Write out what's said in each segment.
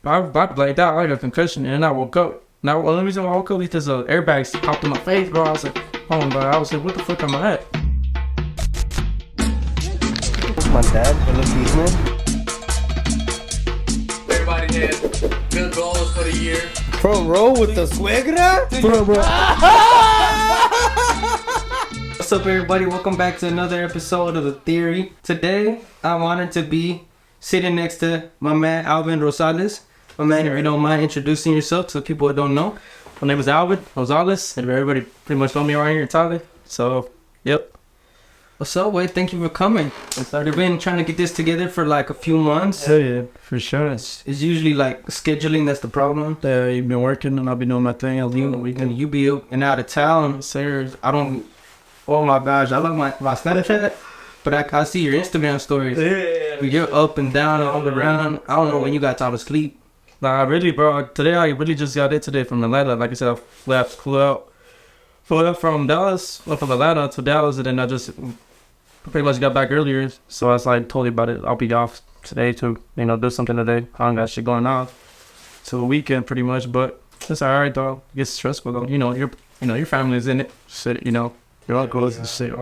I blanked out. I got a concussion, and I woke up. Now, the only reason why I woke up is because airbags popped in my face, bro. I was like, oh, bro. I was like, what the fuck am I at? My dad, man. Everybody had good goals for the year. Front row with the suegra? Bro. What's up, everybody? Welcome back to another episode of The Theory. Today, I'm honored to be sitting next to my man, Alvin Rosales. My man, if you don't mind introducing yourself to people that don't know. My name is Alvin Rosales, and everybody pretty much know me around here in Tyler. So, yep. What's up, Wade? Thank you for coming. I've been trying to get this together for like a few months. Hell yeah, for sure. It's usually like scheduling that's the problem. You've been working and I'll be doing my thing. You be up and out of town, sir. I don't. Oh my gosh, I love my Snapchat, but I see your Instagram stories. Yeah. You're up and down and all around. I don't know when you got time to sleep. Nah, really, bro. Today I really just got in today from Atlanta. Like I said, I flew out from Dallas, went from Atlanta to Dallas, and then I just pretty much got back earlier. So I was like, totally about it. I'll be off today to, do something today. I don't got shit going on. So a weekend pretty much, but it's alright though. It gets stressful though. Your family's in it. Shit, your uncles and shit.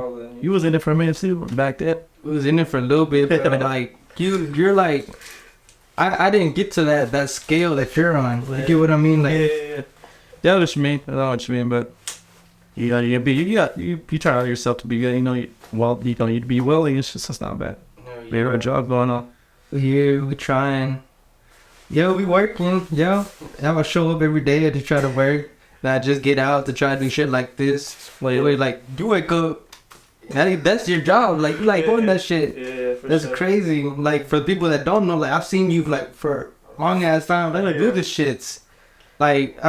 You was in it for a minute too back then. I was in it for a little bit, but like you're like, I didn't get to that scale that you're on. You get what I mean? Like, yeah. That's what you mean. I know what you mean, but you try out yourself to be good. You to be willing. It's just, that's not bad. We have a job going on. We're here, we trying. Yo, we working. Yo, I show up every day to try to work. Not just get out to try to do shit like this. Like you wake up. That's your job. Like you like doing that shit. Yeah, that's sure. Crazy. Like for the people that don't know, like I've seen you like for long ass time. They like do this shits. Like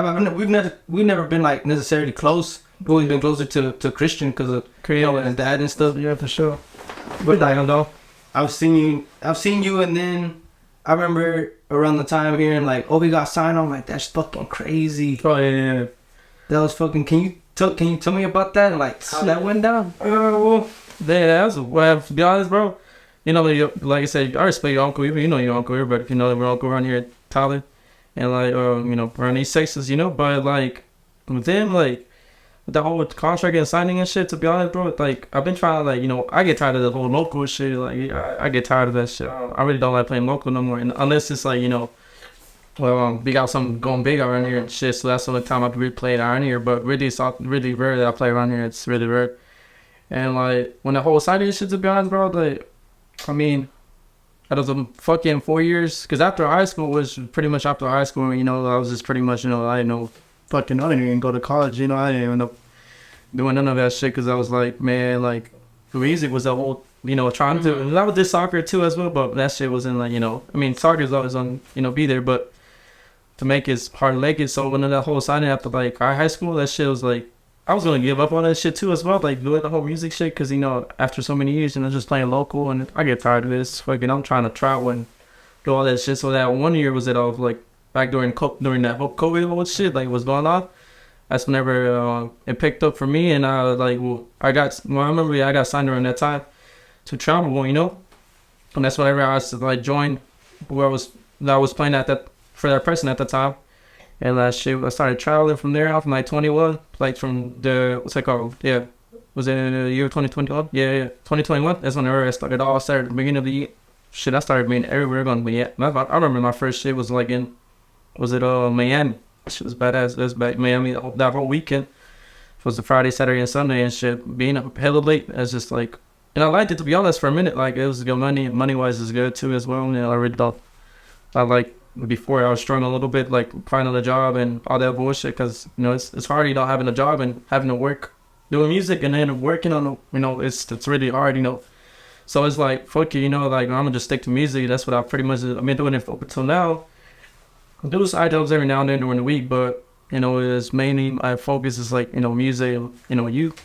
we've never been like necessarily close. We've always been closer to Christian because of Creole and his dad and stuff. Yeah, for sure. But I don't know. I've seen you, and then I remember around the time hearing like, oh, we got signed on. Like that's fucking crazy. Oh yeah. That was fucking. Can you tell me about that? Like how that went down? To be honest, bro. Like I said, I respect your uncle. You know your uncle here, but we're uncle around here at Tyler, and like around these Texas, but like with them, like the whole contract and signing and shit. To be honest, bro, like I've been trying to I get tired of the whole local shit. Like I get tired of that shit. I really don't like playing local no more, and unless it's like we got something going big around here and shit, so that's the only time I've really played around here. But really, it's really rare that I play around here. It's really rare. And like when the whole signing shit, to be honest, bro, like I mean, out of the fucking 4 years, because after high school was pretty much after high school, I was just pretty much, I didn't know fucking, I didn't even go to college, I didn't even know doing none of that shit, because I was like, man, like the music was the whole, trying to, and I was did soccer too as well, but that shit wasn't like, soccer's always on, be there, but to make it hard to make it. So when that whole signing after like our high school, that shit was like, I was gonna give up on that shit too as well, like doing the whole music shit, because after so many years and just playing local, and I get tired of this. Fucking, I'm trying to travel and do all that shit. So that 1 year was it all like back during that whole COVID whole shit like was going on. That's whenever it picked up for me, and I remember I got signed around that time to travel, and that's whenever I was to join where I was playing for that person at the time. And that shit, I started traveling from there, from like 21, like from the, what's it called? Yeah. Was it in the year 2021? Yeah. 2021. That's when I started at the beginning of the year. Shit, I started being everywhere going, but yeah. I remember my first shit was like Miami. Shit was badass. It was back Miami that whole weekend. It was the Friday, Saturday, and Sunday and shit. Being up hella late, it's just like, and I liked it, to be honest, for a minute. Like, it was good money-wise is good too as well. I really thought, before I was struggling a little bit, like finding a job and all that bullshit, because it's hard, having a job and having to work doing music and then working on it's really hard, so it's like fuck it, like I'm gonna just stick to music. That's what I've been doing it up until now. I do side jobs every now and then during the week, but it's mainly my focus is like music.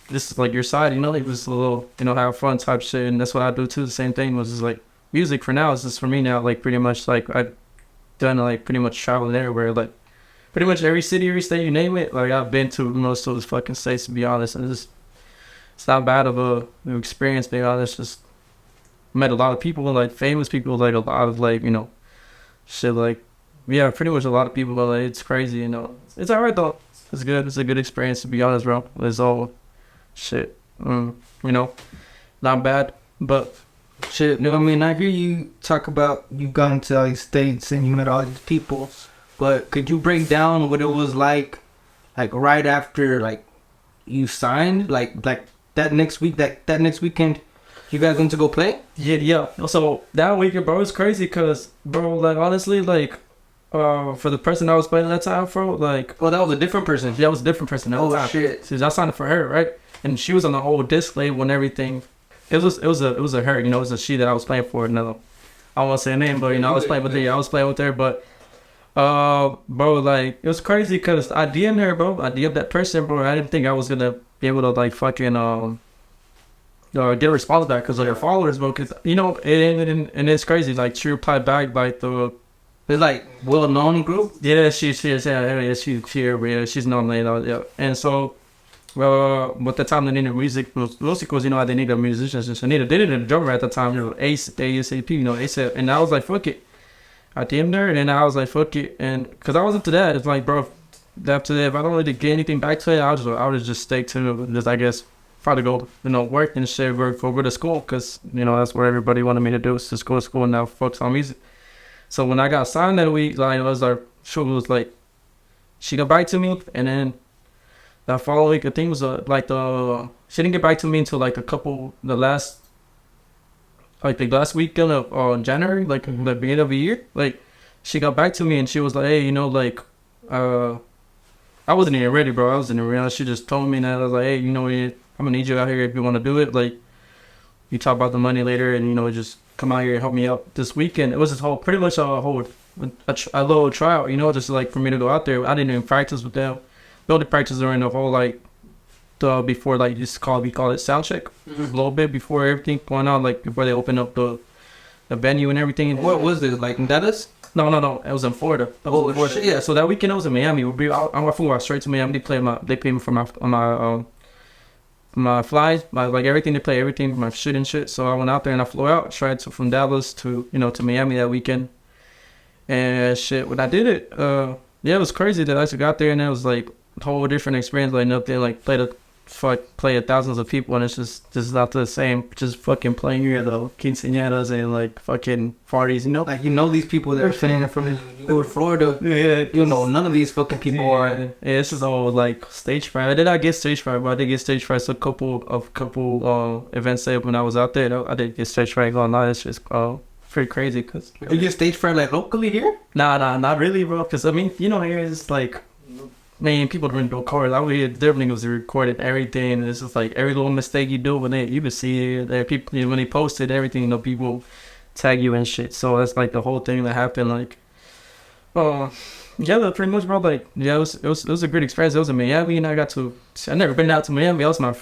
This is like your side, it was a little have fun type shit, and that's what I do too. The same thing was just like music for now. It's just for me now, like pretty much like I've done like pretty much traveling everywhere, like pretty much every city, every state, you name it. Like I've been to most of those fucking states, to be honest, and it's not bad of a experience, to be honest. Just met a lot of people, like famous people, like a lot of like shit like yeah, pretty much a lot of people, but like, it's crazy, you know. It's alright though. It's good. It's a good experience, to be honest, bro. It's all shit. You know, not bad, but Shit, no, I mean, I hear you talk about you gone to all these states and you met all these people, but could you break down what it was like right after, like, you signed, like that next week, that next weekend, you guys went to go play? yeah. So that weekend, bro, it's crazy, cause, bro, like, honestly, like, for the person I was playing at that time, bro, like, Well, that was a different person. that was a different person. That Oh, time. shit. See, I signed it for her, right? And she was on the whole disc label and everything. It was a her, you know, it was a she that I was playing for. No, I won't say her name, but you know, I was playing with her. But bro, like, it was crazy because I DM'd her, bro. I DM'd that person, bro. I didn't think I was gonna be able to like fucking get a response back because of her followers, bro. Because you know, and it's crazy. Like, she replied back like the. It's like well-known group. Yeah, she's known, you know, yeah. And so, well, at the time they needed music, mostly because, you know, they needed musicians, and so they needed a drummer at the time, you know, ASAP, you know, ASAP. And I was like, fuck it. I DM'd her, and then I was like, fuck it. And because I was up to that, it's like, bro, after that, if I don't really get anything back to it, I would just stay to just, I guess, probably go, you know, work and shit, work over to school, because, you know, that's what everybody wanted me to do, is just go to school and now focus on music. So when I got signed that week, like, it was like, she was like, she got back to me, and then that following week, I think it was she didn't get back to me until like the last weekend of January, like the beginning of the year. Like, she got back to me and she was like, hey, you know, like, I wasn't even ready, bro. I wasn't even ready. She just told me that. I was like, hey, you know, I'm gonna need you out here if you want to do it. Like, you talk about the money later, and, you know, just come out here and help me out this weekend. It was pretty much a little tryout, you know, just like for me to go out there. I didn't even practice with them. We only practice during the whole, like, before, like, we call it sound check. A little bit before everything going on, like, before they open up the venue and everything. What was it, like in Dallas? No, it was in Florida. Shit. Yeah, so that weekend I was in Miami. I flew out straight to Miami. They paid me for my flights, like, everything. They play everything, my shit and shit. So I went out there and I flew out straight from Dallas to Miami that weekend. And shit, when I did it, yeah, it was crazy that I just got there, and it was like a whole different experience. Like, up there, like, play at thousands of people, and it's just not the same. Just fucking playing here though, quinceañeras and like fucking parties, you know. Like, you know these people that are flying from Florida. Yeah, You know, none of these fucking people are. yeah, this is all like stage fright. I did not get stage fright, but I did get stage fright. So a couple events there when I was out there, I did get stage fright. Going on, it's just pretty crazy. Cause You get stage fright like locally here? nah, not really, bro. Cause I mean, you know, here it's like, man, people don't record. I would hear different was recorded everything. And it's just like every little mistake you do, you can see it. There, people, when they posted everything, you know, people tag you and shit. So that's like the whole thing that happened. Like, yeah, pretty much, bro. Like, yeah, it was a great experience. It was in Miami, and I never been out to Miami. That was my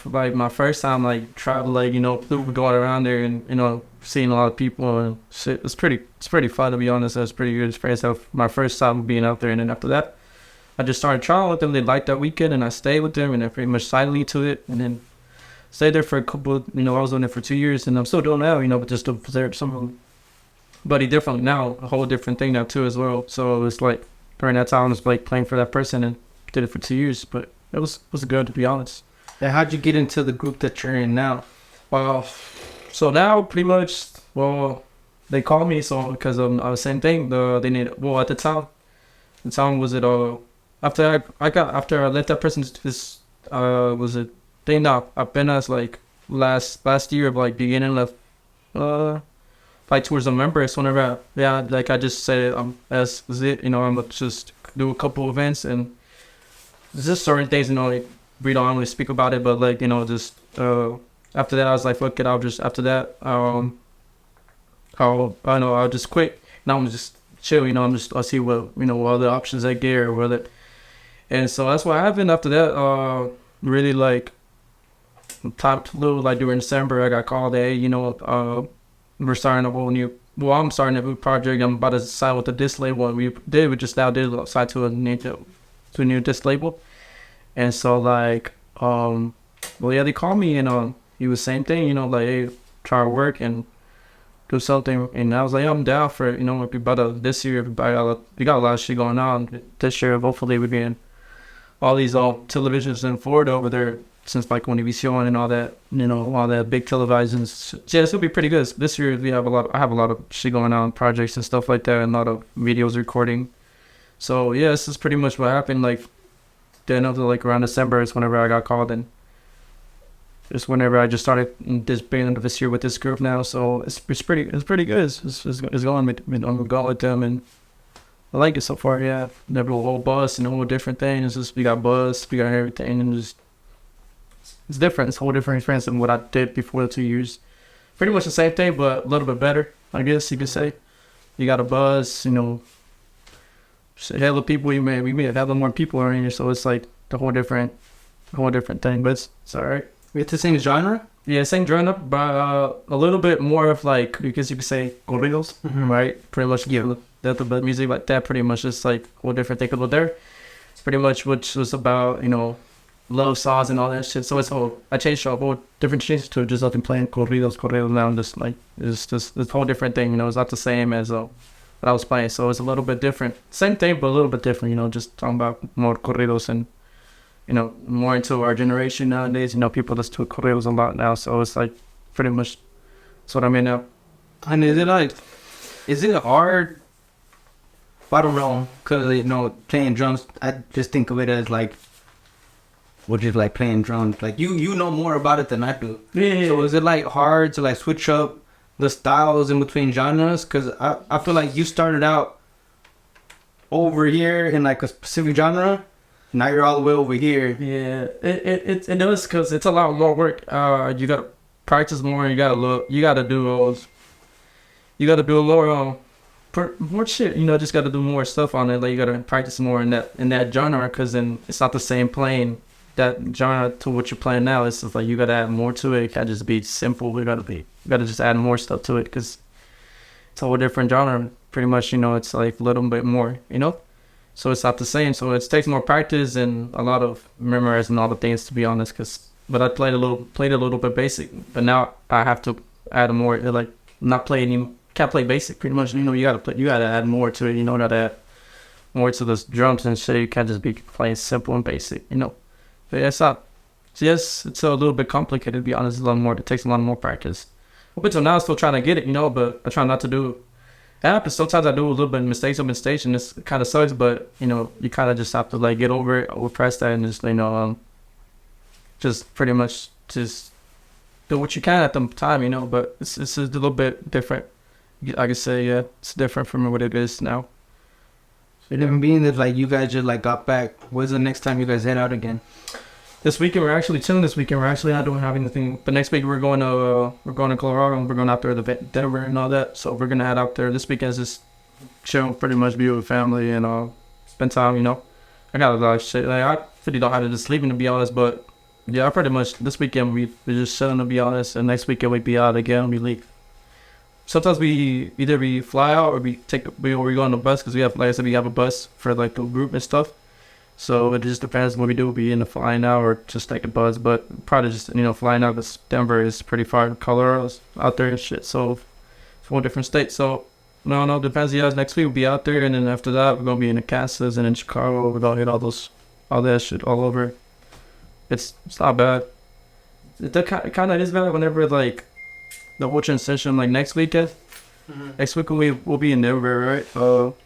first time, like, travel, like, you know, going around there and, you know, seeing a lot of people and shit. It's pretty fun, to be honest. It was a pretty good experience. That was my first time being out there, and then after that, I just started trying with them. They liked that weekend, and I stayed with them, and I pretty much signed me to it, and then stayed there for a couple. You know, I was doing it for 2 years, and I'm still doing it now. You know, but just there somebody different now, a whole different thing now too as well. So it was like during that time, I was like playing for that person, and did it for 2 years. But it was good, to be honest. And how'd you get into the group that you're in now? So now pretty much, they called me so because same thing. They need at the time was it after I left that person, this was a thing that I've been as like last year of like beginning of like towards November. It's whenever like I just said as was it, you know, I'm gonna just do a couple events, and there's just certain things, you know, like we don't really speak about it, but like, you know, just after that I was like, fuck it, I'll just after that I'll just quit. Now I'm just chill, you know, I'll see what, you know, what other options I get or whether. And so that's what happened after that. Really like top little like during December, I got called, hey, you know, we're starting a whole new. Well, I'm starting a new project. I'm about to sign with the disc label. We just now did sign to a new disc label. And so like, yeah, they called me, and he was same thing, you know, like, hey, try to work, and do something. And I was like, I'm down for it. You know, if we about this year, we got a lot of shit going on this year. Hopefully, we're getting all these televisions in Florida over there since like when we showing and all that, you know, all that big televisions. Yeah, it's gonna be pretty good. This year we have I have a lot of shit going on, projects and stuff like that, and a lot of videos recording. So yeah, this is pretty much what happened. Like then up to like around December is whenever I got called in. Just whenever I just started this band this year with this group now, so it's pretty good. It's going. I'm going with them, and I like it so far. Yeah, never a whole bus and a whole different thing. It's just we got bus, we got everything, and just it's different. It's a whole different experience than what I did before the 2 years. Pretty much the same thing, but a little bit better, I guess you could say. You got a bus, you know, hell of people. We may have a little more people around here, so it's like the whole different thing. But it's all right. We have the same genre? Yeah, same genre, but a little bit more of like, because you could say corridos, right? Pretty much give that the music like that. Pretty much just like what different thing over there. It's pretty much which was about, you know, love songs and all that shit. So it's whole I changed a whole different changes to just nothing playing corridos now. Just like it's just this whole different thing. You know, it's not the same as what I was playing. So it's a little bit different. Same thing, but a little bit different. You know, just talking about more corridos and, you know, more into our generation nowadays. You know, people listen to corridos a lot now, so it's like pretty much that's what I'm in now. And is it hard? I don't know, cause you know, playing drums, I just think of it as like, we're just like playing drums. Like you know more about it than I do. Yeah. So is it like hard to like switch up the styles in between genres? Cause I feel like you started out over here in like a specific genre. Now you're all the way over here. Yeah, it does, because it's a lot more work. You gotta practice more. You gotta do a lot more shit. You know, just gotta do more stuff on it. Like you gotta practice more in that genre, because then it's not the same playing that genre to what you're playing now. It's just like you gotta add more to it. It can't just be simple. You gotta just add more stuff to it, because it's a whole different genre. Pretty much, you know, it's like a little bit more. You know. So it's not the same. So it takes more practice and a lot of memorizing all the things, to be honest. But I played a little bit basic. But now I have to add more. Like not play any. Can't play basic. Pretty much, you know, you gotta add more to it. You know, gotta add more to those drums and shit. You can't just be playing simple and basic. You know. But yeah, it's not. Yes, it's a little bit complicated, to be honest. It's a lot more. It takes a lot more practice. Up until now, I'm still trying to get it. You know, but I try not to do. It happens. Sometimes I do a little bit of mistakes on stage, and this kind of sucks. But you know, you kind of just have to like get over it, overpress that, and just, you know, just pretty much just do what you can at the time. You know, but it's a little bit different. I could say, yeah, it's different from what it is now. It even being that like you guys just like got back. When's the next time you guys head out again? This weekend we're actually chilling. This weekend we're actually not doing anything. But next week we're going to Colorado, and we're going out there to Denver and all that. So we're gonna head out there. This weekend is just chill, pretty much be with family and spend time. You know, I got a lot of shit. Like I really don't have to just leaving, to be honest. But yeah, I pretty much this weekend we're just chilling, to be honest. And next weekend we be out again. We leave. Sometimes we either fly out or we go on the bus, because we have, like I said, we have a bus for like the group and stuff. So it just depends what we do. We'll be in the flying out or just take a bus, but probably just, you know, flying out, because Denver is pretty far. Colorado's out there and shit, so it's one different state. So no, depends. Yeah, next week we'll be out there, and then after that we're gonna be in Kansas and in Chicago. We're gonna hit all that shit all over. It's not bad. It kind of is bad whenever like the whole transition, like next weekend. Next week we'll be in Denver, right?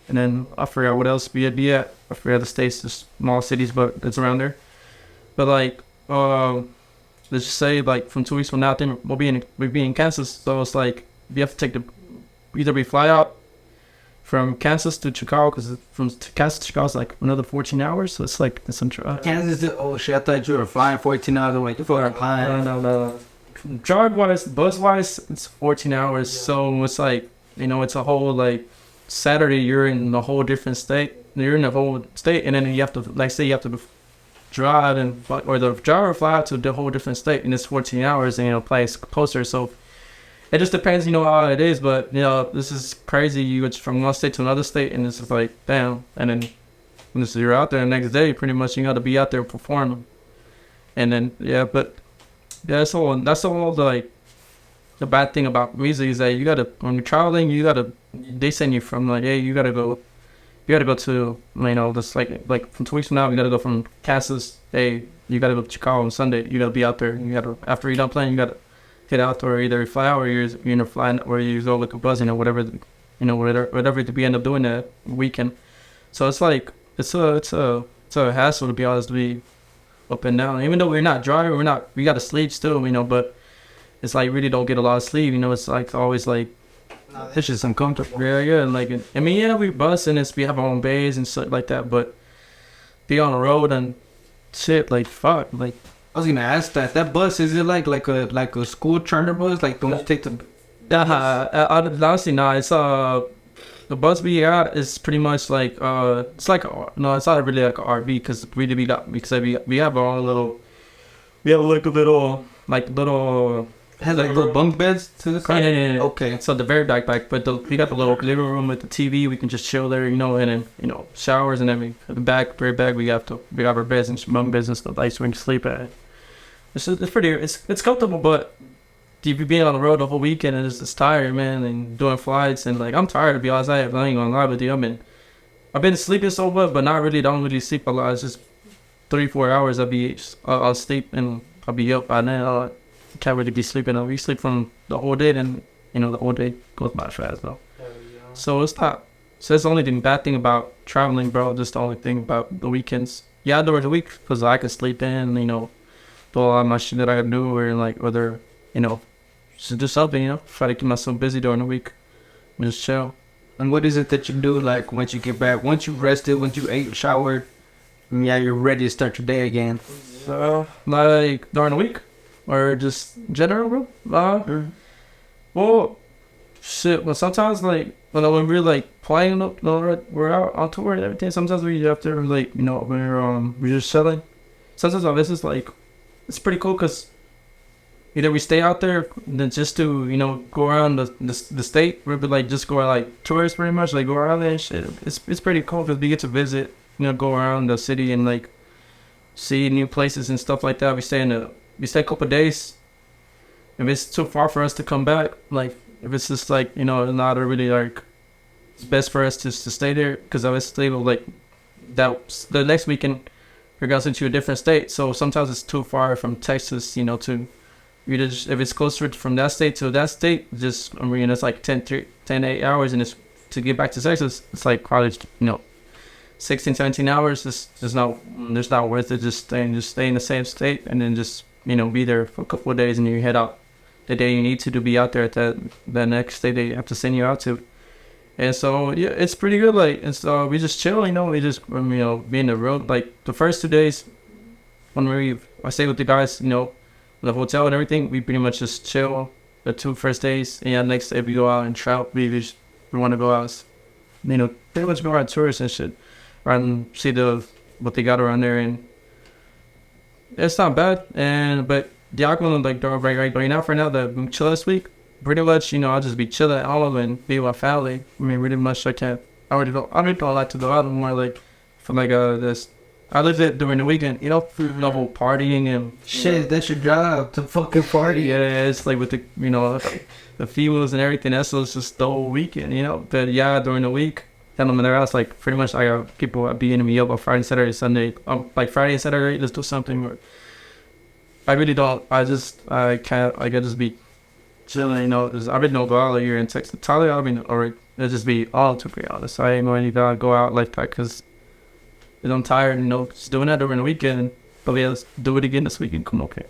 And then I forgot what else we'd be at. I forgot the states, the small cities, but it's around there. But like, let's just say like from 2 weeks from now, then we'll be in Kansas. So it's like we have to take either we fly out from Kansas to Chicago, because from Kansas to Chicago is like another 14 hours. So it's like some Kansas. Oh shit! I thought you were flying 14 hours away. You're flying. No. Drive wise, bus wise, it's 14 hours. Yeah. So it's like, you know, it's a whole like Saturday. You're in a whole different state. You're in a whole state, and then you have to, like, say you have to drive or the driver fly out to the whole different state, and it's 14 hours, and, you know, place closer. So it just depends, you know, how it is. But, you know, this is crazy. You go from one state to another state, and it's just like, damn. And then when you're out there the next day, pretty much you got to be out there performing. And then, yeah, but yeah, that's all like the bad thing about music is that you gotta, when you're traveling, they send you from like, hey, you gotta go to, you know, this like from 2 weeks from now, you gotta go from Kansas. Hey, you gotta go to Chicago on Sunday. You gotta be out there. You gotta, after you're done playing, you gotta get out, or either fly out, or you're flying, or you go like a bus, you know, whatever, whatever we end up doing that weekend. So it's like it's a hassle, to be honest, to be up and down. Even though we're not driving, we gotta sleep still, you know, but it's like really don't get a lot of sleep, you know. It's like always like It's just uncomfortable. yeah, like I mean, yeah, we bus and we have our own bays and stuff like that, but be on the road and shit, like fuck, like I was gonna ask that bus, is it like a school charter bus? Like don't you take the honestly, no, it's the bus we got is pretty much like it's like no, it's not really like an RV because we have our own little, we have like a little has like little bunk beds to the car? Yeah. Okay. So the very back, but we got the little living room with the TV. We can just chill there, you know, and then, you know, showers and everything. At the back, very back, we got our beds and bunk beds and stuff like so we can sleep at. It's pretty, it's comfortable, but if you're being on the road the whole weekend and it's tired, man, and doing flights and like I'm tired, to be honest. I ain't gonna lie with you. I've been sleeping so much, but not really. Don't really sleep a lot. It's just 3-4 hours. I'll sleep and I'll be up by then. Can't really be sleeping. We sleep from the whole day, then you know the whole day goes by fast though. So it's not. So that's the only bad thing about traveling, bro. Just the only thing about the weekends. Yeah, during the week, because I can sleep in, you know, do a lot of my shit that I can do, or like whether, you know, just do something, you know, try to keep myself busy during the week, and just chill. And what is it that you do like once you get back? Once you rested, once you ate, showered, and yeah, you're ready to start your day again. So like during the week. Or just general, bro? Well, shit. Well, sometimes like when we're like playing, we're out on tour and everything. Sometimes we have to like, you know, we're just chilling. Sometimes this is like, it's pretty cool because either we stay out there then just to, you know, go around the state. We'll be like just go like tourists pretty much, like go around there and shit. It's pretty cool because we get to visit, you know, go around the city and like see new places and stuff like that. We stay a couple of days. If it's too far for us to come back, like if it's just like, you know, not a really like, it's best for us just to stay there because obviously like that the next weekend we're gonna send you a different state. So sometimes it's too far from Texas, you know, to you just if it's closer from that state to that state, just I mean it's like 8 hours, and it's to get back to Texas, it's like probably, you know, 16-17 hours. It's not worth it. Just stay in the same state and then just, you know, be there for a couple of days and you head out the day you need to be out there at the next day they have to send you out to. And so yeah, it's pretty good. Like, and so we just chill, you know, we just, you know, be in the road. Like the first 2 days when I stay with the guys, you know, the hotel and everything, we pretty much just chill the 2 first days. And yeah, next day we go out and travel. We want to go out, you know, pretty much go on tours and shit, and see what they got around there, and it's not bad. But the alcohol, like right now for now that we chill this week, pretty much, you know, I'll just be chilling at home and be with my family. I mean, really much I don't like to go out anymore. Like for like this, I live it during the weekend, you know, the whole partying and shit. That's your job, to fucking party. Yeah, it's like with the, you know, the females and everything. That's just the whole weekend, you know. But yeah, during the week, tell them in their house, like pretty much I got people beating me up on Friday, Saturday, Sunday. Like Friday and Saturday, let's do something. Or I really don't. I can't. I can just be chilling, you know. I've been no go out here in Texas. Tyler, I mean, or it'll just be all to be honest. I ain't going to go out like that because I'm tired, you know, just doing that during the weekend. But yeah, let's do it again this weekend. Come okay.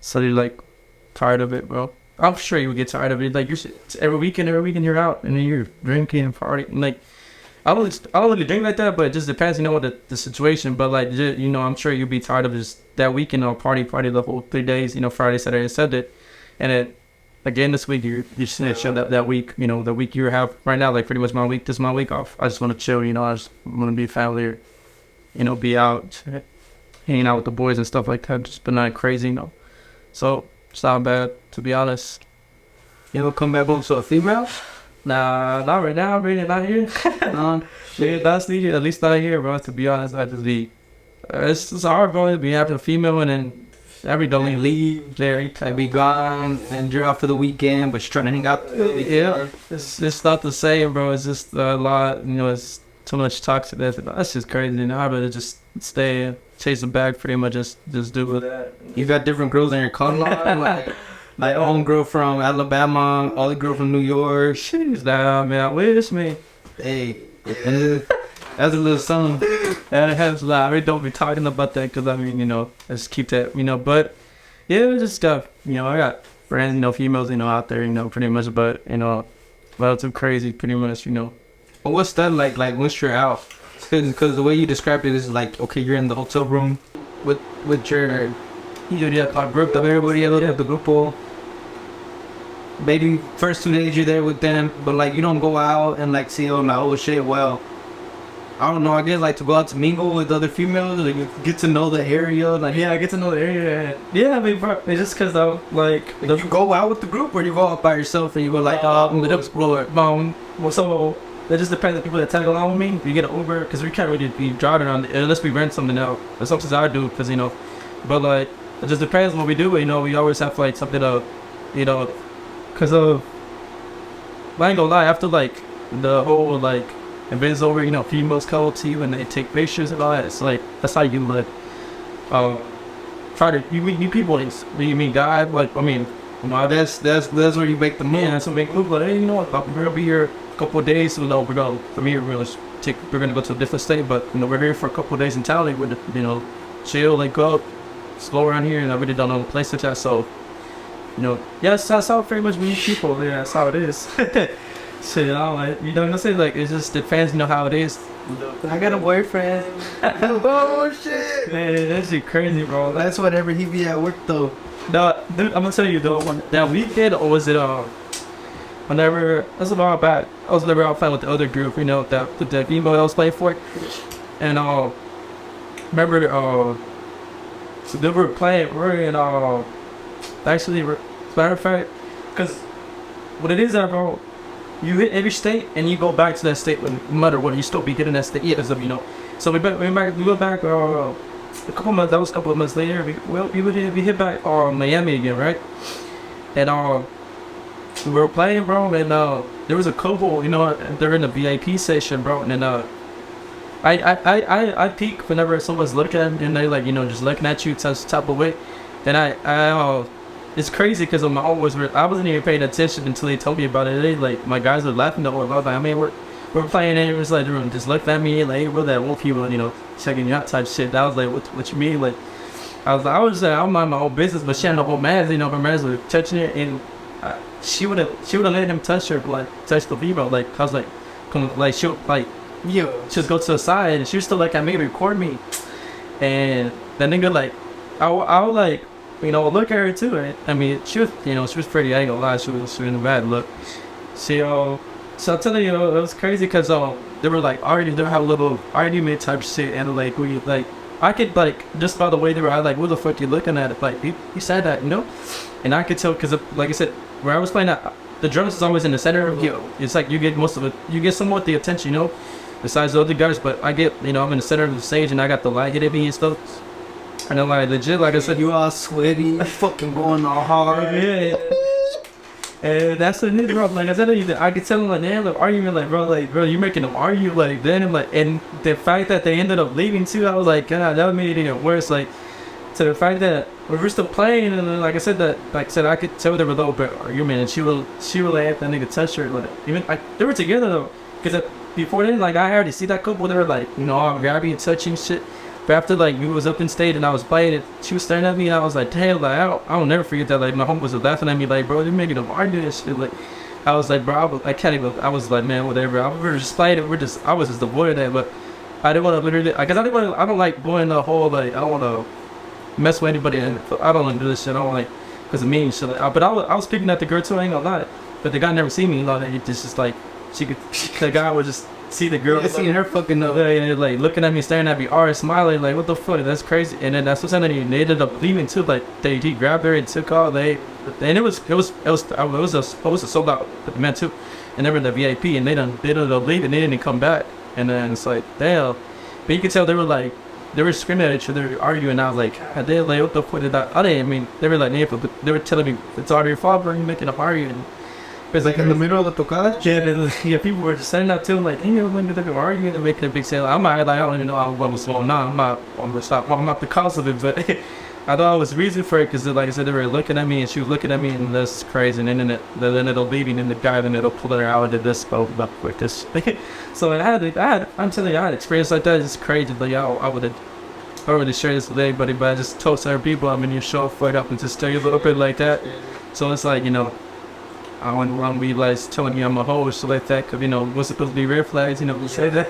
So you're like tired of it, bro. I'm sure you would get tired of it. Like every weekend you're out and then you're drinking and partying. Like I don't really drink like that, but it just depends, you know, what the situation. But like, you know, I'm sure you'll be tired of just that weekend or party the whole 3 days, you know, Friday, Saturday, and Sunday. And then again this week you're just gonna chill that week, you know, the week you have right now, like pretty much my week. This is my week off. I just want to chill, you know. I just want to be family, you know, be out, hanging out with the boys and stuff like that. Just been not crazy, you know. So it's not bad, to be honest. You ever come back home to a female? Nah, not right now. Really, not here. Shit, that's needed. At least not here, bro. To be honest, I just be. It's hard, bro. Be having a female and then every day. leave there, I be gone, and you're out for the weekend, but you're trying to hang out. Yeah, it's not the same, bro. It's just a lot, you know. It's too much toxic. That's just crazy. You know, I better just stay, chase the bag, pretty much. Just do with that. You got different girls in your color line, like homegirl from Alabama, other girl from New York. She's down, man. Wish me. Hey, yeah, that's a little something. And it has a lot. I really don't be talking about that because I mean, you know, let's keep that, you know. But yeah, it's just stuff. You know, I got friends, you know, females, you know, out there, you know, pretty much. But you know, well, too crazy, pretty much, you know. But what's that like? Like once you're out, because the way you described it is like, okay, you're in the hotel room with your group of everybody else, the grupo. Maybe first 2 days you're there with them, but like you don't go out and like see, oh my, oh shit, well, I don't know, I guess like to go out to mingle with other females, or you get to know the area, like Yeah, I get to know the area. Yeah, I mean, bro, it's just because I'm like, you go out with the group, or you go out by yourself and you go like, I'm gonna explore. well, so that just depends on the people that tag along with me. You get an Uber, because we can't really be driving around unless we rent something out. Or sometimes I do, because you know, but like it just depends on what we do. But you know, we always have like something to, you know, because of. I ain't gonna lie, after like the whole like event's over, you know, females come up to you and they take pictures and all that. It's like that's how you like try to you meet people. You meet guys, like I mean, you know, that's where you make the move. Yeah, that's what make move. Like, hey, you know what? We're gonna be here a couple of days. So no, we're gonna from here we're gonna go to a different state. But you know, we're here for a couple of days in Cali. With you know, chill, like go up, slow around here, and I really don't know the place to chat. So you know, yes, that's how pretty much we meet people. Yeah, that's how it is. Shit, I don't like, you know what I'm saying? Like, it just depends, you know how it is. I got a boyfriend. Oh shit, Man, that shit crazy, bro. that's whatever he be at work though. No, dude, I'm gonna tell you though. That weekend, or was it whenever that's a while back. I was never out playing with the other group, you know, that the female I was playing for, and remember so they were playing. We're in actually, as a matter of fact, because what it is, bro, you hit every state and you go back to that state no matter what. You still be hitting that state, because of you know. So we went back a couple months. That was a couple of months later. We hit back Miami again, right? And we were playing, bro, and there was a couple, you know, they're in the VIP session, bro, and then I peek whenever someone's looking at me and they like, you know, just looking at you type of way. Then I it's crazy because I wasn't even paying attention until they told me about it. They like my guys were laughing the whole time. Like, I mean, we're playing and it was like they were just looked at me like, hey, we're that wolf people, you know, checking you out type shit. I was like, what you mean? Like I'm mind my own business, but she had no whole man, you know, her man was touching her and she would have let him touch her, like touch the female. Like I was like, come like she'll like just go to the side and she was still like, I made record me, and that nigga like I was like, you know, look at her too. Right? I mean, she was pretty. I ain't gonna lie, she was in a bad look. So I'm telling you, it was crazy because they were like they have a little argument type shit, and like we like I could like just by the way they were, I like, what the fuck you looking at it? Like he said that, you know, and I could tell because like I said, where I was playing that, the drums is always in the center of you. It's like you get most of it, you get somewhat the attention, you know, besides the other guys. But I get, you know, I'm in the center of the stage and I got the light hitting me and stuff. And then like legit, like I said, You all sweaty, fucking going all hard. yeah. And that's the nigga, bro. Like I said, I could tell them like, damn, like arguing, like bro, you making them argue, like then, and like, and the fact that they ended up leaving too, I was like, God, that made it even worse. Like, to the fact that we were still playing, and then, like I said, I could tell they were a little bit argument, and she would let that nigga touch her, like even they were together though, because before then, like I already see that couple, they were like, you know, all grabbing and touching shit. But after like we was up in state and I was playing it, she was staring at me and I was like, damn, like I'll never forget that. Like my homie was laughing at me like, bro, you're making them argue and shit. Like I was like, bro, I can't even. I was like, man, whatever. We were just playing it. I was just avoiding that, but I didn't want to literally, because I don't like going the whole like, I don't want to mess with anybody, and I don't want to do this shit. I don't like because of me and shit. But I was picking at the girl too. I ain't gonna lie, but the guy never see me. Like it just like the guy would just see the girl. I seen her fucking up. And like looking at me, staring at me, smiling like, what the fuck? That's crazy. And then that's what they ended up leaving too. Like he grabbed her and took off. And it was a sold out event too. And they were in the VIP and they ended up leaving. They didn't come back. And then it's like, damn. But you could tell they were like, they were screaming at each other, arguing. I was like, they like, what the fuck did that? I didn't. I mean, they were like, but they were telling me it's already your fault, bro. You're making a argue. And it's Like in the middle of the tocada? yeah, people were just saying that too. Like, hey, when did they be arguing and making a big scene? I'm not like, I don't even know what was going on. I'm not the cause of it, but I thought I was reason for it because, like I said, they were looking at me and she was looking at me, and that's crazy. And then it'll leaving in the guy, then it'll pull her out and did this, both up with this. So I'm telling you, I had experience like that. It's crazy. Like, I would have already shared this with anybody, but I just told certain people I'm in your show, fight up and just stay a little bit like that. So it's like, you know, I wouldn't want to be like telling me I'm a hoe or so like that, because, you know, what's supposed to be red flags, you know, we say that.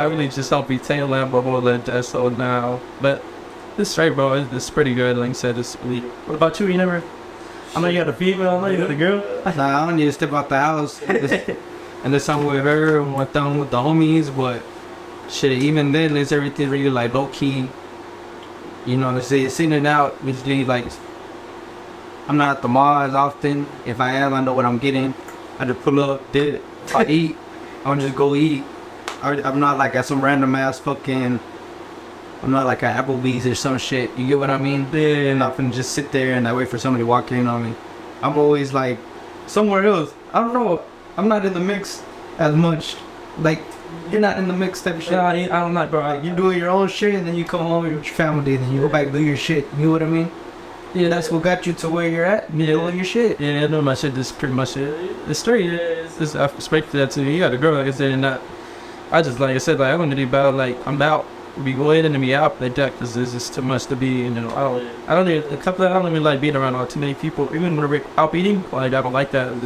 I really just don't be tail lamp or like that, so now, but this straight, bro, it's pretty good. Like I said, it's really. What about you? You never, I know you got a female, I know you got a girl. Nah, I don't need to step out the house. And there's something with her and went down with the homies, but shit, even then, it's everything really like low key. You know, seeing it out, usually like, I'm not at the mall as often. If I am, I know what I'm getting. I just pull up, did I eat, I'll just go eat. I'm not like at some random ass fucking, I'm not like at Applebee's or some shit. You get what I mean? Yeah, I'm not finna just sit there and I wait for somebody to walk in on me. I'm always like somewhere else. I don't know. I'm not in the mix as much. Like, you're not in the mix type of shit. Yeah, I don't like, bro. Like, you doing your own shit and then you come home with your family, then you go back and do your shit. You know what I mean? Yeah, that's what got you to where you're at. You doing your shit. Yeah, I know my shit. This is pretty much it. It's straight. It's I respect that too. You got a girl, like I said, and not. I just, like I said, like, I'm gonna do about, like, I'm out. Be going in and be out like that because it's just too much to be, you know. I don't even like being around too many people. Even when we're out eating, like, I don't like that. I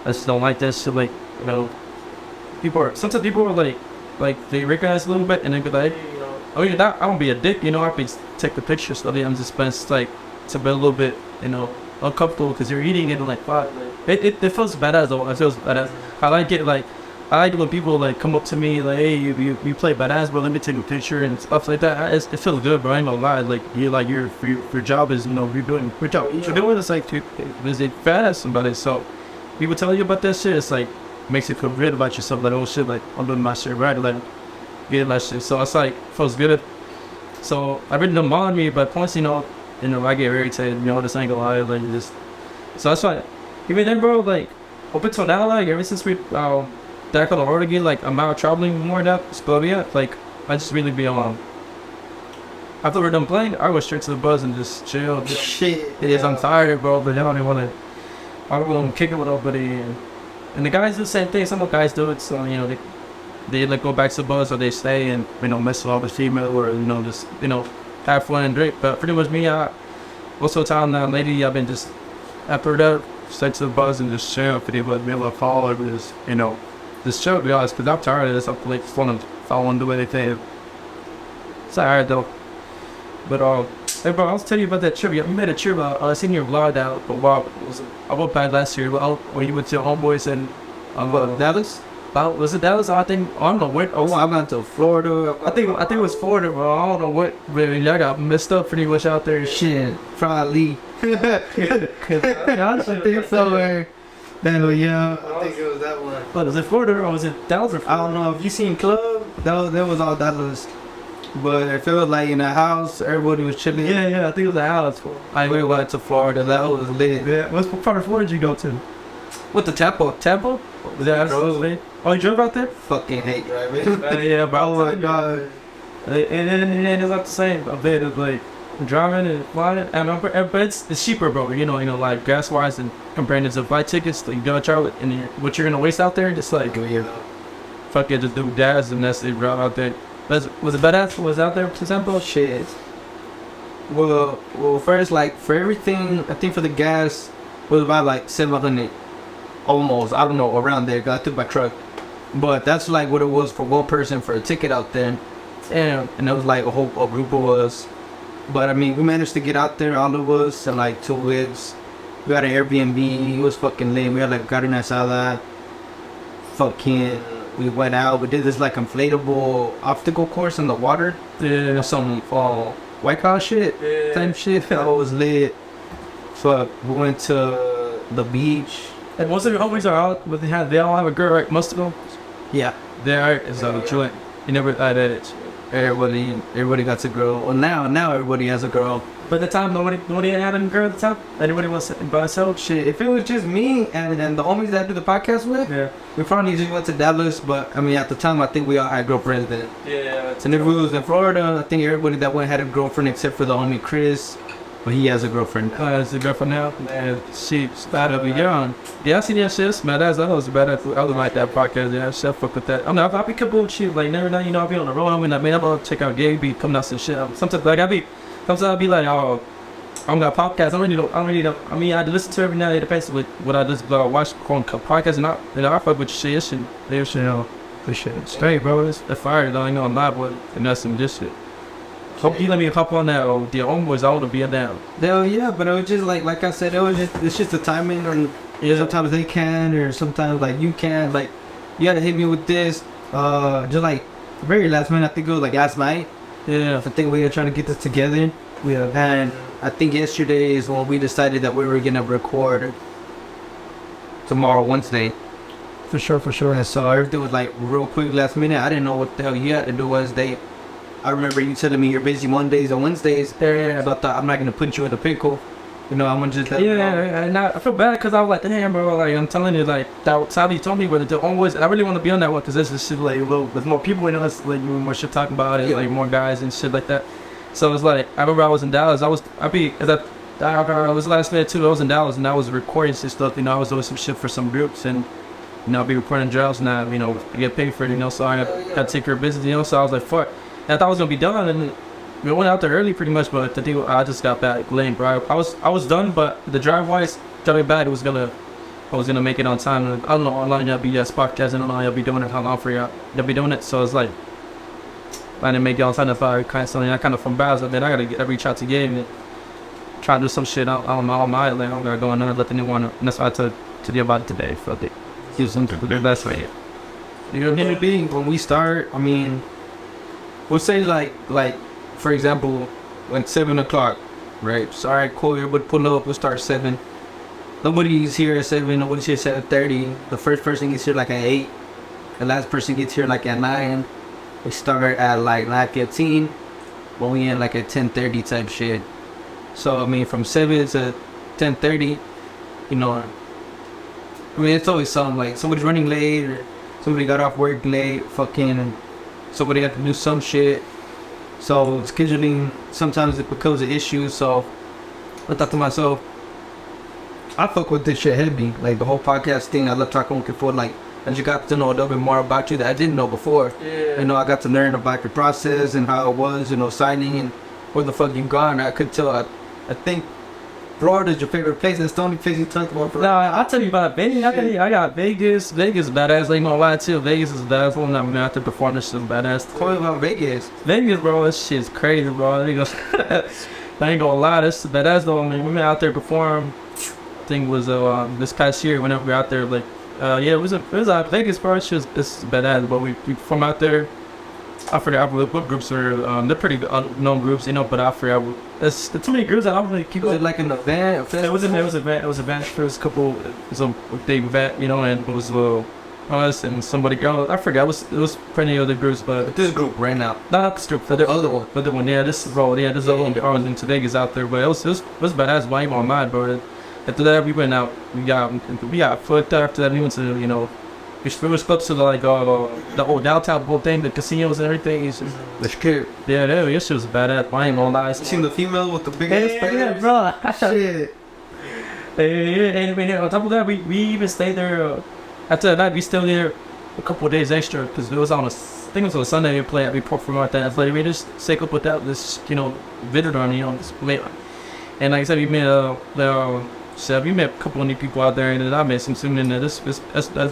just don't like that shit. Like, you know, sometimes people are like they recognize a little bit and they be like, you know, oh yeah, I don't be a dick, you know. I be take the picture stuff. I'm just been like to be a little bit, you know, uncomfortable because you're eating it and like, fuck. It feels badass though. It feels badass. I like it like. I like when people like come up to me like, hey, you play badass, bro, let me take a picture and stuff like that. It feels good, bro. I ain't gonna lie. Like, your job is, you know, you're doing your job. You're doing this like to visit badass somebody. So people tell you about that shit, it's like makes you feel good about yourself. Like, oh shit, like I'm doing my shit right, like getting that shit. So it's like feels good. So I really don't bother me, but points, you know, I get irritated. You know, this ain't gonna lie, like just. So that's why, even then, bro, like up until now, like ever since we back on the road again, like I'm out traveling more now, so yeah, like I just really be on. After we're done playing, I go straight to the bus and just chill. Shit. It is, I'm tired, bro, but I don't want to. I don't want to kick it with nobody, and the guys do the same thing. Some of the guys do it, so you know they like go back to the bus or they stay and, you know, mess with all the female or, you know, just, you know, have fun and drink. But pretty much me, most of the time now lately I've been just after that straight to the bus and just chill for the middle of fall or just, you know. This show, to be honest, because I'm tired of this. I'm like, following the way they say it. It's alright though. But hey bro, I was telling you about that trip. You made a trip. I seen your vlog out, but wow, I went back last year. When you went to homeboys and Dallas? Was it Dallas? I think I don't know what. Oh, I went to Florida. I think it was Florida, bro. I don't know what. Really, y'all got messed up pretty much out there. Shit, probably. I think somewhere. Yeah, I think it was that one. But was it Florida or was it Dallas? I don't know. If you seen Club, that was all Dallas. But it felt like in the house, everybody was chilling. Yeah, I think it was the house. We went to Florida. That was lit. Yeah, what part of Florida did you go to? With the Tampa. Tampa? Was that lit? Oh, you drove out there? Fucking hate driving. Yeah, bro. Oh my god. And it's not the same. I bet it's like driving and flying, but it's cheaper, bro. You know, like gas wise and comparing it to flight tickets. Like, you gotta travel it, and what you're gonna waste out there, just like fuck it, just do gas and that's it, bro. Out there. Was it badass? Was out there, for example? Shit. Well, first, like for everything, I think for the gas was about like 700, almost. I don't know, around there. 'Cause I took my truck, but that's like what it was for one person for a ticket out there, and it was like a group of us. But I mean, we managed to get out there, all of us, and like 2 weeks. We got an Airbnb. It was fucking lit. We had like carne asada. Fucking, we went out. We did this like inflatable obstacle course in the water. Yeah. Some White House shit. Yeah. Same shit. That was lit. Fuck. We went to the beach. And most of your homies are out, but they all have a girl, right? Most of them. Yeah. They are. Is a joint. You never thought that Everybody got a girl. Well, now everybody has a girl. but at the time nobody had a girl at the time. Everybody was sitting by herself. Shit, if it was just me and the homies that I do the podcast with, Yeah. we probably just went to Dallas. But I mean, at the time, I think we all had girlfriends then. Yeah. And if we was in Florida, I think everybody that went had a girlfriend except for the homie Chris, but he has a girlfriend. It's a girlfriend now, and she's bad over young. Yeah, I see that shit, man. That's was bad. I was like that podcast. Yeah, shit, fuck with that. I mean, I'll be couple with shit like never know. You know, I'll be on the road. I mean, I'm gonna check out Gabe, be coming out some shit. Sometimes like sometimes I'll be like, oh, I'm got podcast. I mean, I listen to every night. It depends with what I just watch on podcast, and I fuck with shit. They shit, for shit. Straight, bro. It's fire. I ain't gonna lie, boy. And that's some this shit. Hope you let me hop on that. The homeboys, I want to be down. Hell yeah, but it was just like I said, it's just the timing, and sometimes they can, or sometimes like you can. Like you gotta hit me with this. Just like very last minute. I think it was like last night. Yeah. I think we were trying to get this together. And I think yesterday is when we decided that we were gonna record tomorrow, Wednesday. For sure. And so everything was like real quick last minute. I didn't know what the hell you had to do Wednesday. I remember you telling me you're busy Mondays and Wednesdays. Yeah. So I thought I'm not gonna put you in a pickle. You know, I'm gonna just let And I feel bad because I was like, damn, bro. Like I'm telling you, like that Sally told me whether the homeboys. I really want to be on that one because there's this shit like there's more people in us, like more shit talking about it, like more guys and shit like that. So it's like I remember I was in Dallas. I was last minute too. I was in Dallas and I was recording some stuff. You know, I was doing some shit for some groups and. You know, I'll be recording jobs now, you know, I get paid for it, you know, so I got to take care of business, you know, so I was like, fuck. And I thought I was going to be done, and we went out there early pretty much, but the deal, I just got back late, bro. I was done, but the drive-wise, driving back, I was going to make it on time. And I don't know how long y'all be podcasting, I don't know how y'all be doing it, how long for y'all be doing it, so it's like, I didn't make it on time if I kind of from Baz, I mean, I got to reach out to Gabe and try to do some shit out on my island. I'm going to go in there and let the new one, and that's why I told you about it today, for the best way. You know, human being, when we start, I mean, we'll say like for example, like 7 o'clock, right? So alright, cool, everybody pull up, we'll start 7. Nobody's here at 7, nobody's here at 7:30. The first person gets here like at 8. The last person gets here like at 9. We start at like 9:15, but we end like at 10:30 type shit. So I mean, from 7 to 10:30, you know, I mean, it's always something like somebody's running late or somebody got off work late, fucking somebody had to do some shit. So scheduling, sometimes it becomes an issue. So I thought to myself, I fuck with this shit heavy. Like the whole podcast thing, I love talking with you, like I just got to know a little bit more about you that I didn't know before. Yeah. You know, I got to learn about your process and how it was, you know, signing and where the fuck you gone. I could tell, I think Florida's your favorite place. That's the only place you talked about. No, I'll tell you about Vegas. I got Vegas. Vegas is badass. Ain't gonna lie to you. Vegas is badass. When I'm out there performing, this shit is badass. Tell me about Vegas. Vegas, bro, this shit's crazy, bro. I ain't gonna lie, this is badass though. I mean, we went out there perform. I think it was this past year whenever we were out there, like, yeah, it was Vegas, bro. It's badass, but we perform out there. I forgot what groups are. They're pretty unknown groups, you know. But I forgot. There's too many groups that I don't really keep. Was it like an event? It was an event. It was a event. There was a couple. It was a big event, you know, and it was us and somebody else. I forgot. It was plenty other groups, but This group right now. not this group. The other one. Yeah, this bro. Yeah, this other one. I was into Vegas out there, but it was badass. Why even on mine, bro? After that, we went out. We got foot after that. We went to, you know. We was close to the old downtown whole thing, the casinos and everything. The skip. Yeah, this shit was badass. I ain't gonna lie. Seen the female with the big Yeah, bro. Shit. And on top of that, we even stayed there. After that night, we stayed there a couple of days extra because it was on I think it was on a Sunday. We performed at that. Like, we just stayed up with that. This, you know, visitor on, you know, this late. And like I said, we met we met a couple of new people out there, and then I met some soon. And that's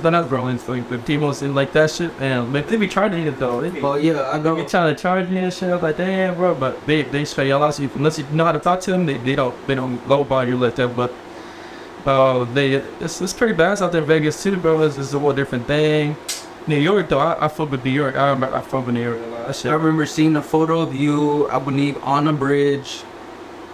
not growing. So with Timos and like that shit, and they be charging it though. Oh yeah, I know. They trying to charge me and shit. I was like, damn, bro. But they straight y'all out. Unless you know how to talk to them, they don't lowball you like that. But it's pretty bad out there in Vegas too, bro. It's a whole different thing. New York though, I fuck with New York. I fuck with New York a lot. That shit. I remember seeing a photo of you, I believe, on a bridge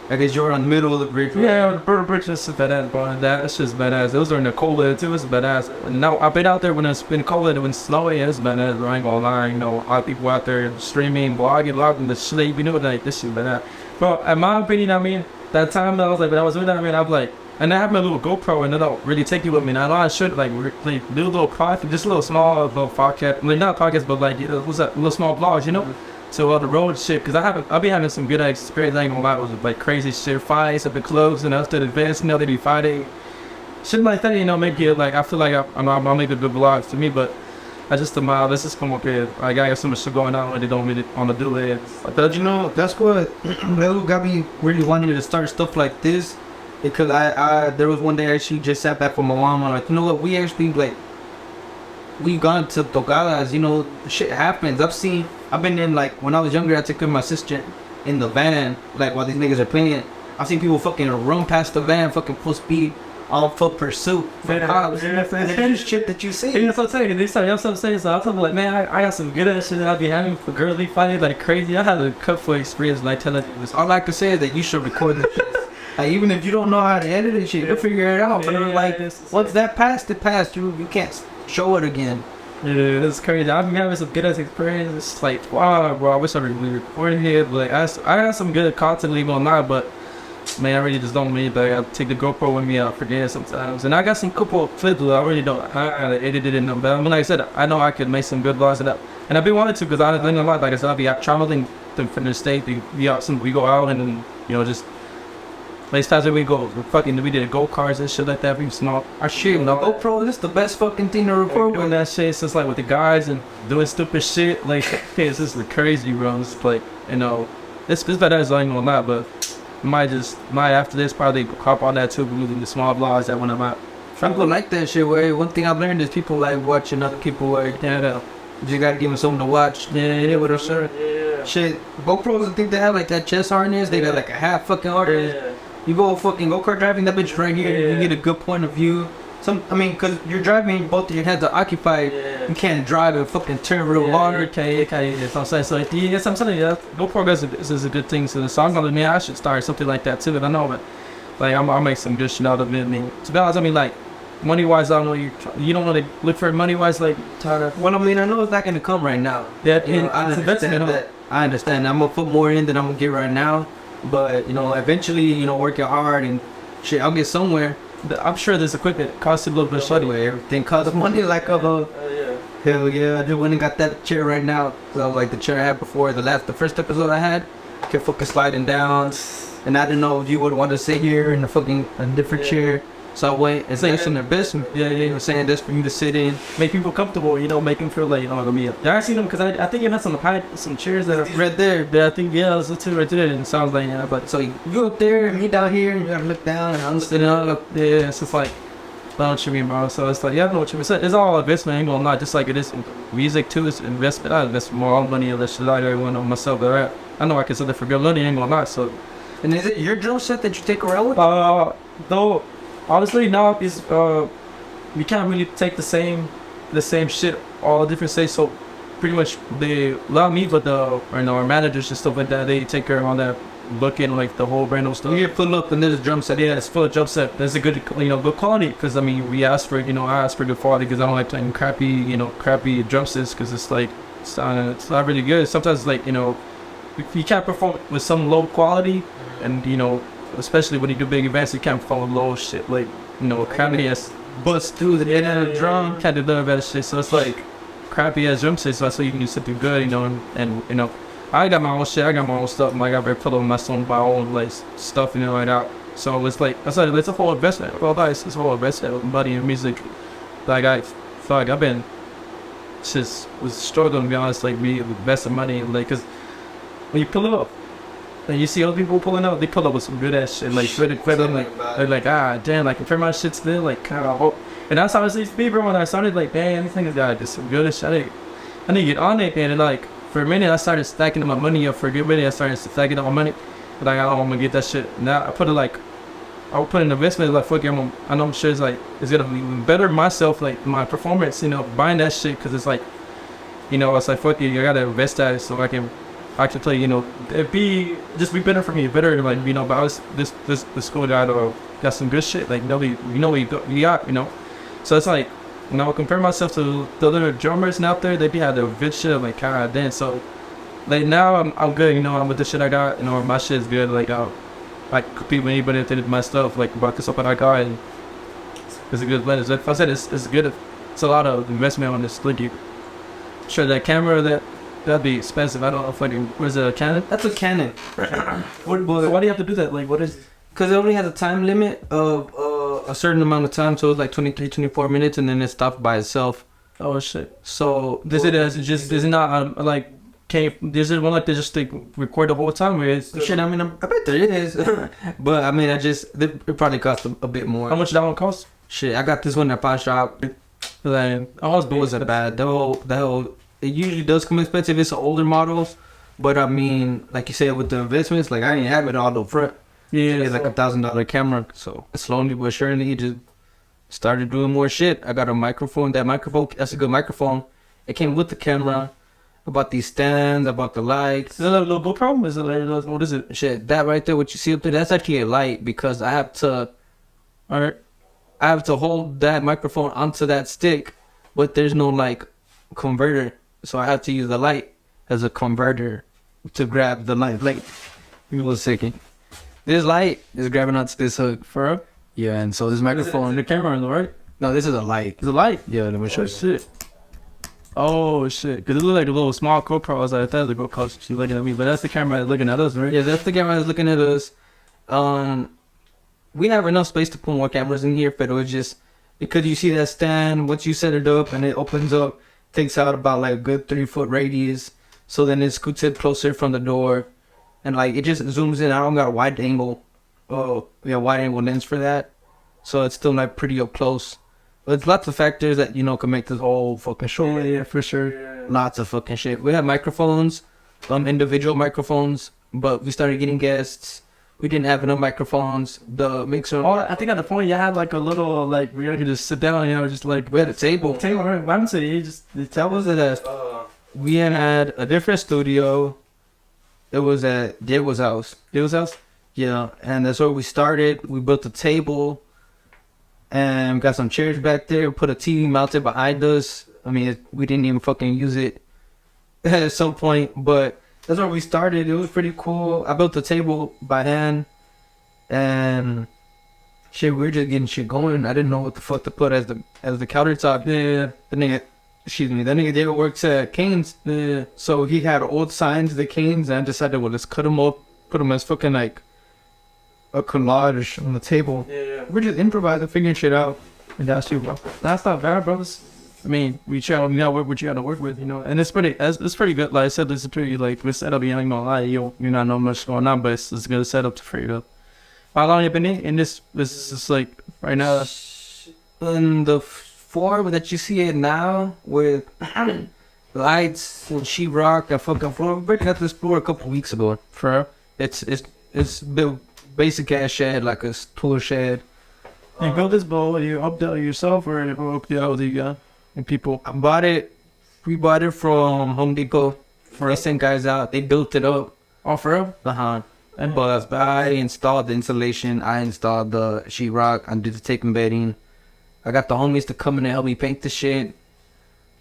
I guess you were on the middle of the bridge. Yeah, the bridge is badass, bro. That's just badass. It was during the cold weather too. It's badass. And now I've been out there when it's been cold weather, when it's snowy. It's badass. Bro. I ain't gonna lie. You know, a lot of people out there streaming, blogging, logging the sleep. You know, like this shit badass. Bro, in my opinion, I mean, that time I was like, when I was doing that, I mean, I'm like, and I have my little GoPro, and I don't really take you with me. And I know I should like do a little podcast, just a little small little podcast. I mean, not podcast, but like, what's that? Little small vlogs, you know. So the road shit, cause I'll be having some good experience. I ain't gonna lie, with like crazy shit, fights at the clubs and after the events, you know, they be fighting, shit like that, you know, make it like I feel like I'll make a good vlogs to me, but I just let's just come up here. I got so much shit going on, and they don't really want to do it. But you know, that's what got me really wanting to start stuff like this, because I there was one day I actually just sat back with my mom and like, you know what, we actually like. We've gone to tocadas, you know, shit happens. I've been in, like, when I was younger, I took care of my sister in the van, like, while these niggas are playing. I've seen people fucking run past the van, fucking full speed, on foot pursuit. There's shit that you see. That's what I'm saying. That's what I'm saying. So I'm like, man, I got some good ass shit that I'll be having for girly fighting like crazy. I had a couple of experience like telling you this. All I can say is that you should record this shit. Like, even if you don't know how to edit this shit, you'll figure it out. But like, once that passed, it passed. You can't show it again. Yeah, it's crazy. I've been having some good ass experience. It's like, wow, bro, I wish I really recorded here. But like, I got some good content leave online, but man, I really just don't need that. I take the GoPro with me, I forget sometimes. And I got some couple clips that I really don't edit it in them. But I mean, like I said, I know I could make some good vlogs of that. And I've been wanting to, because I think a lot, like I said, I'll be out traveling from the state. We go out and then, you know, just like times that we did go-karts and shit like that. We small our shit. No, GoPro, this the best fucking thing to record doing that shit. So it's like with the guys and doing stupid shit. Like, it's just crazy, bro. It's like, you know, it's badass. I ain't gonna lie, but might after this probably hop on that too. Moving the small vlogs that when I'm out. People like that shit. Where one thing I've learned is people like watching other people work. Yeah, you just gotta give them something to watch. Yeah, what I'm saying. Yeah. Shit, GoPros, I think they have like that chest harness. They got like a half fucking harness. Yeah. You go fucking go-kart driving, that bitch right here, you get a good point of view. Cause you're driving, both of your heads are occupied. You can't drive and fucking turn real hard. Okay, that's what I'm saying. So, yes, I'm telling you, GoPro is a good thing. So, the song on me, I should start something like that too. But I know, but like, I'll make some good shit out of it. I mean, to be honest, I mean, like, money-wise, I don't know, you don't want to look for money-wise, like, Tyler. Well, I mean, I know it's not gonna come right now. I understand that. I understand. I'm gonna put more in than I'm gonna get right now. But, you know, eventually, you know, working hard and shit, I'll get somewhere. I'm sure this equipment costs a little bit of money. Everything costs money, like hell yeah. I just went and got that chair right now. So, like the chair I had before, the first episode I had, kept fucking sliding down. And I didn't know if you would want to sit here in a different chair. So I went and that's in their best. Yeah, saying this for you to sit in, make people comfortable, you know, make them feel like, you know, gonna be. I seen them because I think you had some chairs that are right there. That I think there's two right there, and it sounds like But so you up there and me down here, and you gotta look down, and I'm sitting up there. It's just like, I don't know what you mean, bro. So it's like, I know what you mean. It's all investment, ain't gonna lie. Just like it is music too. It's investment. I invest more money in this shit. I don't want on myself, but I know I can sell it for good money. Ain't gonna lie. So, and is it your drill set that you take around with? Though. Honestly, now is we can't really take the same shit all different states. So pretty much they allow me, but our managers and stuff like that, they take care of all that looking like the whole brand of stuff. You pull up and there's a drum set. Yeah, it's full of drum set. There's a good good quality, because I mean I ask for good quality, because I don't like playing crappy drum sets, because it's like it's not really good. Sometimes like you can't perform with some low quality, and especially when you do big events, you can't follow low shit, like, crappy ass bust through the end of the drum, can't do none of that shit. So it's like crappy ass drum sets, so you can do something good, and I got my own shit, I got my own stuff, like I better put on my own like stuff, like that. So it's like I said, it's a whole investment. Well, it's a whole investment with money and music. Like I feel like I've been was struggling, to be honest, like me investing money, like, cause when you pull up and you see other people pulling up, they pull up with some good ass shit, like really quick. They're like, damn, like if my shit's still like kind of, and that's how it used to be, bro. When I started, like, man, these niggas got just some good ass shit. I need to get on it, man. And like for a minute, I started stacking my money up. For a good minute, I started stacking up my money. But like, I'm gonna get that shit. Now I put it like, I would put an investment, like, fuck it, I know I'm sure it's like, it's gonna be better myself, like my performance, buying that shit, cause it's like, it's like, fuck it, I gotta invest that so I can I can tell you, it'd be better for me, better like but I was this school guy got some good shit, like nobody we got, so it's like when I would compare myself to the other drummers out there, they be had the good shit, like God damn. So like now I'm good, I'm with the shit I got, my shit is good, like I compete with anybody that did my stuff, like about this stuff that I got, and it's a good lens. If I said it's good, it's a lot of investment on this slinky. Sure, that camera that'd be expensive. I don't know if what is it, a Canon? That's a Canon. So why do you have to do that? Like, what is? Because it only has a time limit of a certain amount of time, so it's like 23, 24 minutes, and then it stops by itself. Oh shit. So Does it not like? Is it one like they just like record the whole time? Or is shit, I bet there is. But I mean, it probably costs a bit more. How much that one cost? Shit, I got this one at Pawn Shop. Like, It wasn't bad. The whole it usually does come expensive. It's older models, but I mean, like you said, with the investments, like I didn't have it all up front. yeah, It's like $1,000 camera, so slowly but surely just started doing more shit. I got a microphone. That's a good microphone. It came with the camera. I bought these stands. I bought the lights. Is it a little GoPro? Is it like, what is it? Shit, that right there, what you see up there, that's actually a light because I have to hold that microphone onto that stick, but there's no like converter, so I have to use the light as a converter to grab the light. Like, give me a second. This light is grabbing onto this hook. For real? Yeah, and so this microphone. The camera, right? No, this is a light. It's a light. Yeah, let me show Oh you. shit. Oh shit. Cause it looked like a little small GoPro. I was like, that's the GoPro. She's looking at me, but that's the camera looking at us, right? Yeah, that's the camera that's looking at us. We have enough space to put more cameras in here, but it was just because you see that stand, once you set it up and it opens up, takes out about like a good 3-foot radius. So then it scoots it closer from the door, and like it just zooms in. I don't got a wide angle. Wide angle lens for that, so it's still like pretty up close. But it's lots of factors that can make this whole fucking show. Yeah, for sure. Lots of fucking shit. We have microphones, individual microphones, but we started getting guests. We didn't have enough microphones. The mixer. Oh, I think at the point you had like a little like where you could just sit down, just like We had a table. table. Right? Why didn't you just the That table? was it. We had a different studio. It was at Diego's house. Diego's house? Yeah, and that's where we started. We built a table, and got some chairs back there. Put a TV mounted behind us. I mean, we didn't even fucking use it at some point, but that's where we started. It was pretty cool. I built the table by hand, and shit, we were just getting shit going. I didn't know what the fuck to put as the countertop. Yeah. That nigga David works at Cane's. Yeah. So he had old signs of the Cane's, and I decided, well, let's cut them up, put them as fucking like a collage on the table. Yeah. We're just improvising, figuring shit out. And that's you, bro. That's not bad, brothers. I mean, we try to work what you got to work with, and it's pretty good. Like I said, it's pretty like with setup. You ain't gonna lie, you not know much going on, but it's a good setup for you. How long you been in this? This is like right now. In the form that you see it now, with lights and sheetrock and fucking floor, we got this floor a couple weeks ago. For It's built basic ass shed, like a tool shed. you built this bowl, you up there yourself, or you up there with you and people? I bought it. We bought it from Home Depot. They sent guys out. They built it up. Oh, for real? And but I installed the insulation. I installed the sheetrock. I did the tape and bedding. I got the homies to come in and help me paint the shit.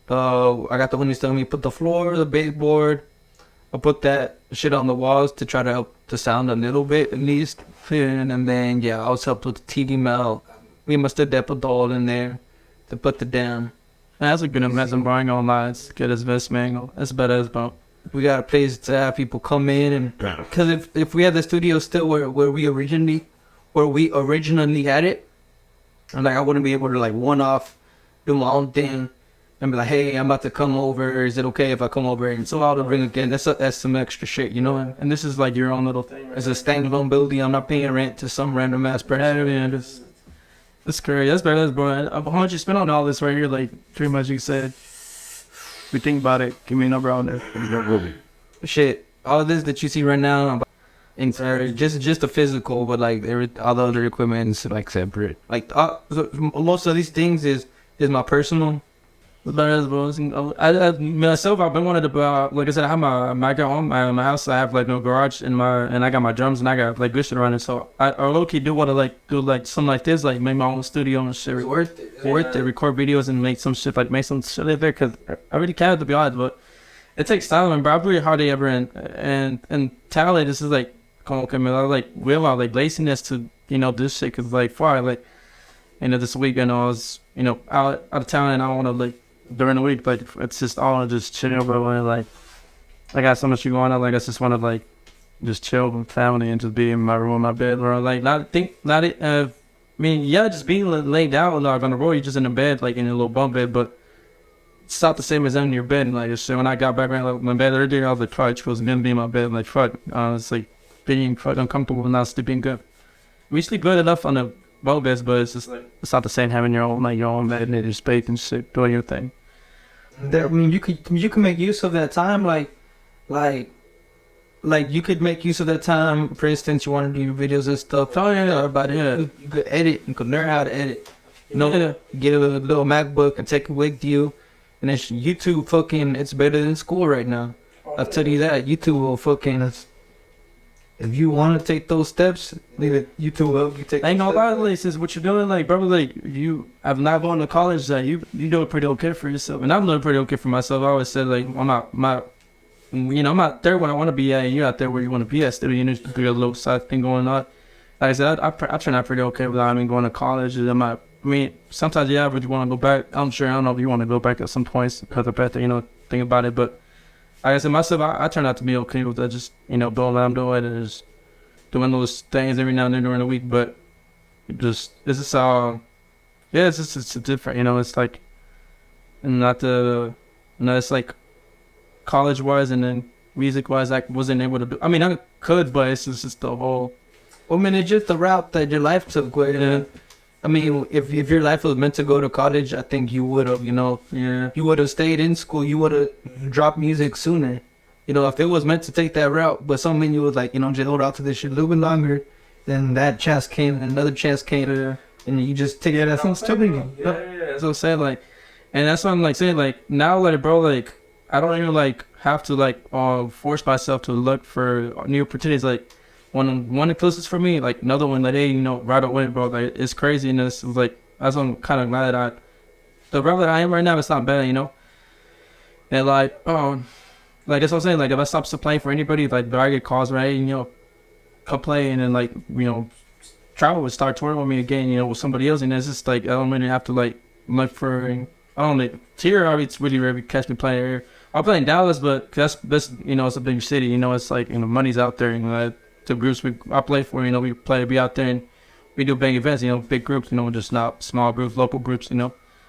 I got the homies to help me put the floor, the baseboard. I put that shit on the walls to try to help the sound a little bit at least. And then I also helped with the TV mount. We must have put the hole in there to put the down. That's a good investment. Buying online, it's good investment angle. That's better as well. We got a place to have people come in, and because if we had the studio still where we originally had it, and like I wouldn't be able to like one off do my own thing and be like, hey, I'm about to come over. Is it okay if I come over? And so I'll bring again. That's some extra shit, And this is like your own little thing. Right? It's a standalone building. I'm not paying rent to some random ass person. Yeah, that's crazy. That's better, bro. How much you spent on all this right here? Like pretty much you said. We think about it. Give me a number on there. Shit, all this that you see right now, just the physical, but like all the other equipment is like separate. Like most of these things is my personal. But I myself, I've been wanting to, like I said, I have my home, my house. I have like no garage and I got my drums and I got like good shit around it. So I low key do want to like do like something like this, like make my own studio and shit. Worth it. Record videos and make some shit like make some shit in there because I really can, to be honest. But it takes time, bro. I'm really hard to ever and talent. This is like coming out like will like laziness to do shit because like far like this weekend I was out of town and I want to like. During the week, like it's just all just chill, bro. And like I got so much going on, like I just want to like just chill with family and just be in my room, my bed, or like just being laid down like on the road. You're just in the bed, like in a little bunk bed, but it's not the same as in your bed. Like just when I got back around like, my bed the other day, I was like, fuck, I was gonna be in my bed, like fuck. It's like being fuck uncomfortable and not sleeping good. We sleep good enough on the bunk beds, but it's just like it's not the same having your own bed and your space and shit, doing your thing. I mean, you can make use of that time, like you could make use of that time. For instance, you want to do your videos and stuff. Oh yeah, about it. You could edit. You could learn how to edit. Get a little MacBook and take it with you. And then YouTube, fucking, it's better than school right now. I'll tell you that. YouTube will fucking. If you want to take those steps, leave it. YouTube will help you take. Ain't no lie, this is what you're doing, like brother. Like you, I've not gone to college. That you doing pretty okay for yourself, and I'm doing pretty okay for myself. I always said like I'm not there when I want to be at, and you're out there where you want to be at. Still, you got a little side thing going on. Like I said, I turn out pretty okay without going to college. Sometimes I really want to go back. I don't know if you want to go back at some points because of that. Think about it, but. Like I said, myself, I turn out to be okay with that. Just, doing what I'm doing and just doing those things every now and then during the week. But it's different, it's like, it's like college-wise and then music-wise, I wasn't able to do. I mean, I could, but it's just the whole. I mean, it's just the route that your life took. Yeah. I mean, if your life was meant to go to college, I think you would have, Yeah. You would have stayed in school. You would have dropped music sooner. If it was meant to take that route, but some you was like, just hold out to this shit a little bit longer, then that chance came, and another chance came, and you just take it as something stupid. Yeah. That's what I'm saying, like, and that's what I'm like saying, like, now, like, bro, like, I don't even like have to like force myself to look for new opportunities, like. One closest for me, like another one, like hey, right away, bro. Like it's crazy, and it's like that's what I'm kind of glad that the route that I am right now, it's not bad, And like like that's what I'm saying. Like if I stop playing for anybody, like I get calls, right? Come play, and then like travel would start touring with me again, with somebody else, and it's just like I don't really have to like look for. I don't know. Here, it's really rare to catch me playing here. I'll play in Dallas, but that's it's a big city, it's like money's out there, the groups I play for, we be out there and we do big events, big groups, just not small groups, local groups,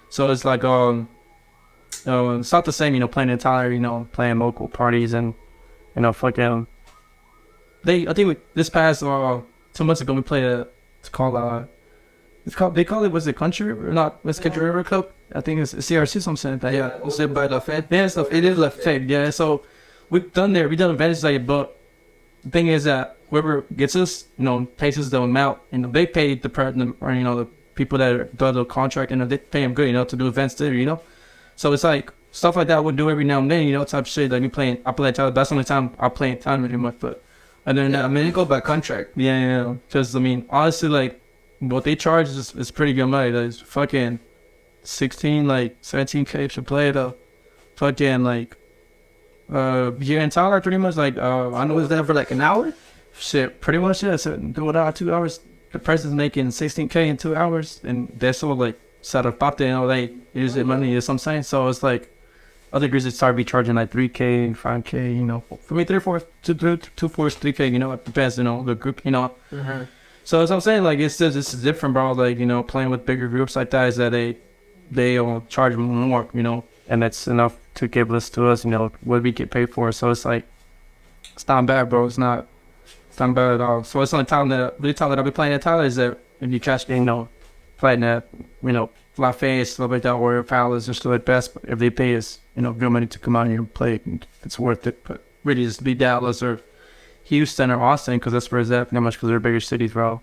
So it's like, it's not the same, playing in Tyler, playing local parties and, fucking. I think this past 2 months ago we played they call it, was it Country River? Not, was Country River Club? I think it's CRC, something like that. Yeah, it was by La Fed. Yeah, so it is La Fed. Yeah, so we've done events like, but the thing is that whoever gets us, pays us the amount, they pay the person or the people that do the contract, and they pay them good, to do events there, So it's like stuff like that we'll do every now and then, type of shit. Like I play Tyler. That's the only time I play in town pretty much. But and then it go by contract. Yeah. Because honestly, like what they charge is pretty good money. Like, it's fucking 17K to play though. Fucking like. Here in Tyler, pretty much like I know it's there for like an hour. Shit, pretty much yeah. So do it out 2 hours. The person's making 16K in 2 hours, and they're so like set up out there. They use their money. You know what I'm saying? So it's like other groups that start be charging like 3K, 5K. For me, 3, 4, 2, 4, 3K. It depends. The group. Mm-hmm. So as I'm saying, like it's different, bro. Like playing with bigger groups like that is that they charge more. And that's enough to give this to us, what we get paid for. So it's like, it's not bad, bro. It's not bad at all. So it's the only time that I'll be playing at Tyler is that if you catch me, playing at, Lafayette, stuff like that, or Palace, are still at best. But if they pay us, good money to come out here and play, it's worth it. But really, just be Dallas or Houston or Austin, because that's where it's at, pretty much, because they're bigger cities, bro.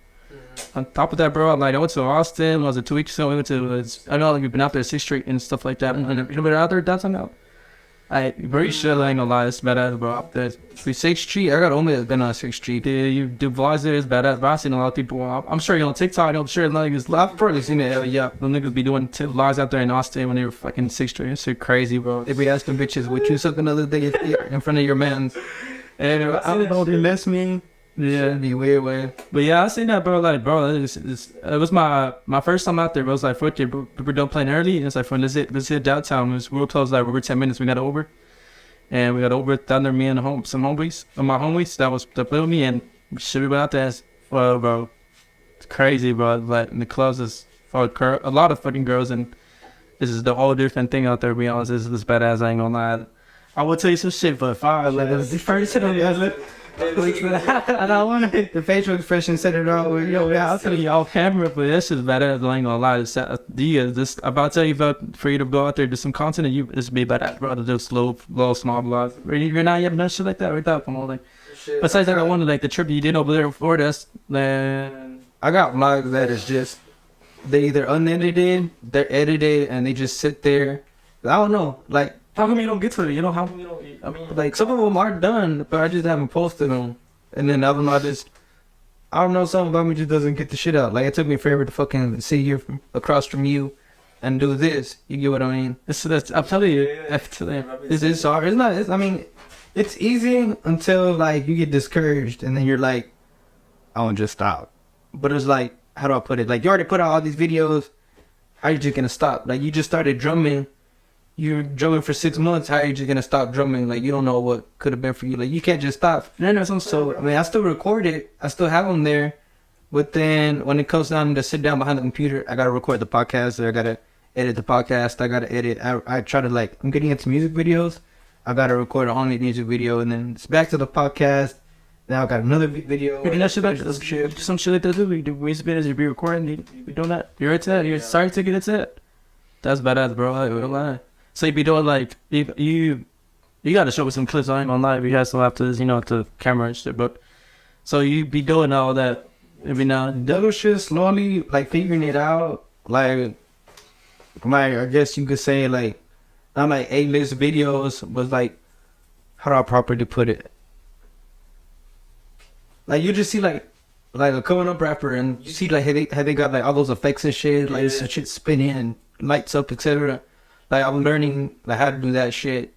on top of that, bro, like I went to Austin. Was it 2 weeks ago? We went to. I know like we've been out there 6th Street and stuff like that. And you been out there downtown now? I pretty sure I ain't gonna lie, it's badass, bro. Up there, 6th Street. I got only been on 6th Street. Yeah, you do vlogs there, it's badass. But I've seen a lot of people. I'm sure you're on TikTok. I'm sure like I've probably seen it. Yeah, the niggas be doing vlogs out there in Austin when they were fucking 6th Street. It's shit crazy, bro. They be asking bitches, "Would you suck another dick in front of your man?" And I don't know, they list me. Yeah, it'd be weird, way. But yeah, I seen that, bro. Like, bro, it was my first time out there. Bro. It was like, fuck it, bro. We were done playing early. And it's like, let's hit downtown. We were close, like, we were 10 minutes. We got over. And we got over down there, me and some homies, my homies that was that played with me. And shit, we went out there. Well, bro, it's crazy, bro. Like, in the clubs is for a lot of fucking girls. And this is the whole different thing out there, to be honest. This is badass, I ain't gonna lie. I will tell you some shit, but if I let the first hit on the I don't want to. The facial expression said it all. Yo, yeah, I'll tell you off camera, but this is badass. I ain't gonna lie. This I'm about to tell you about for you to go out there, do some content, and this be badass, bro. To do slow, small vlogs. You're not yet done shit like that, right? That from all like. Besides that, I wanted like the trip you did over there before this. Then I got vlogs that is just they either unedited, they're edited, and they just sit there. I don't know, like. How come you don't get to it? You know, how come you don't? I mean, Like, some of them are done, but I just haven't posted them. And then other I don't know, something about me just doesn't get the shit out. Like, it took me forever to fucking sit here across from you and do this. You get what I mean? I'm telling you, It's hard. It's not, I mean, it's easy until, like, you get discouraged and then you're like, I want to just stop. But it's like, how do I put it? Like, you already put out all these videos. How are you just going to stop? Like, you just started drumming. You're drumming for 6 months. How are you just gonna stop drumming? Like, you don't know what could have been for you. Like, you can't just stop. So I mean, I still record it. I still have them there. But then when it comes down to sit down behind the computer, I gotta record the podcast. Or I gotta edit the podcast. I gotta edit. I try to like. I'm getting into music videos. I gotta record a only music video, and then it's back to the podcast. Now I got another video. And that shit like some shit like that too. We used to be recording. You doing that? You're at it. You're sorry to get it. That's badass, bro. I don't lie. So you be doing like you gotta show me some clips. I ain't gonna lie. You have some after this, to camera and shit. But so you be doing all that every now and then. Double shit slowly, like figuring it out. Like I guess you could say like not like A-list videos, but like how do I properly put it? Like you just see like a coming up rapper and you see like how they got like all those effects and shit, like some shit spinning and lights up, etc. Like, I'm learning, like, how to do that shit.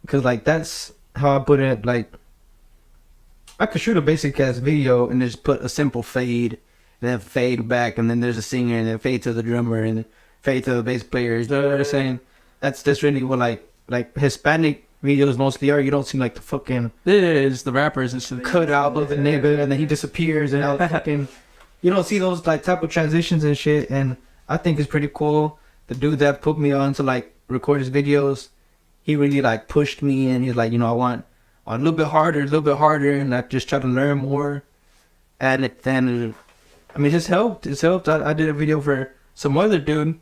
Because, like, that's how I put it. Like, I could shoot a basic-ass video and just put a simple fade. And then fade back. And then there's a singer. And then fade to the drummer. And then fade to the bass player. You know what I'm saying? That's really what, like Hispanic videos mostly are. You don't see, like, the fucking... It's the rappers and shit. Cut out of the nigga. And then he disappears. And all fucking... You don't see those, like, type of transitions and shit. And I think it's pretty cool. The dude that put me on to like record his videos, he really like pushed me and he's like, I want a little bit harder, and I just try to learn more. And then, I mean, it's helped. I did a video for some other dude,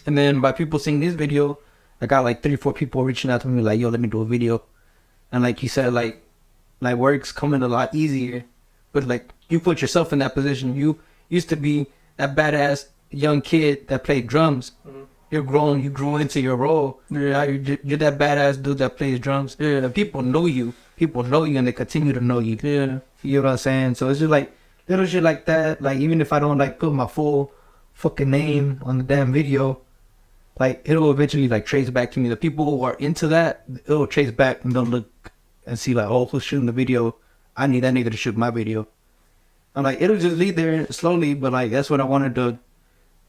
and then by people seeing this video, I got like 3-4 people reaching out to me like, yo, let me do a video. And like you said, like work's coming a lot easier, but like you put yourself in that position. You used to be that badass young kid that played drums. You grew into your role. You're that badass dude that plays drums. Yeah, people know you and they continue to know you. Yeah, you know what I'm saying? So it's just like little shit like that. Like, even if I don't like put my full fucking name on the damn video, like, it'll eventually like trace back to me. The people who are into that, it'll trace back and they'll look and see like, oh, who's shooting the video? I need that nigga to shoot my video. I'm like, it'll just lead there slowly, but like that's what I wanted to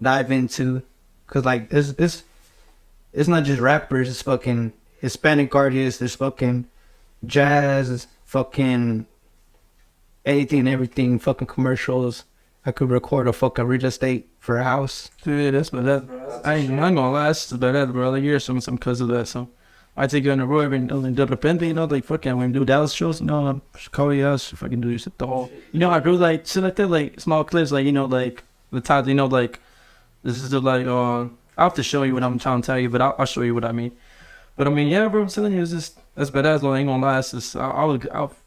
dive into, cause like it's not just rappers, it's fucking Hispanic artists, there's fucking jazz, it's fucking anything and everything, fucking commercials. I could record a fucking real estate for a house. Dude, that's badass. I ain't gonna lie, that's badass, bro. Like, you're some cause of that. So I take you on the road and de repente, like fucking when we do Dallas shows, call you out, fucking do your shit the whole. I do like shit like that, like small clips, like like the times, like. This is like, I'll have to show you what I'm trying to tell you, but I'll show you what I mean. But I mean, yeah, bro, I'm telling you, it's just That's badass. Though, I ain't gonna lie. It's just,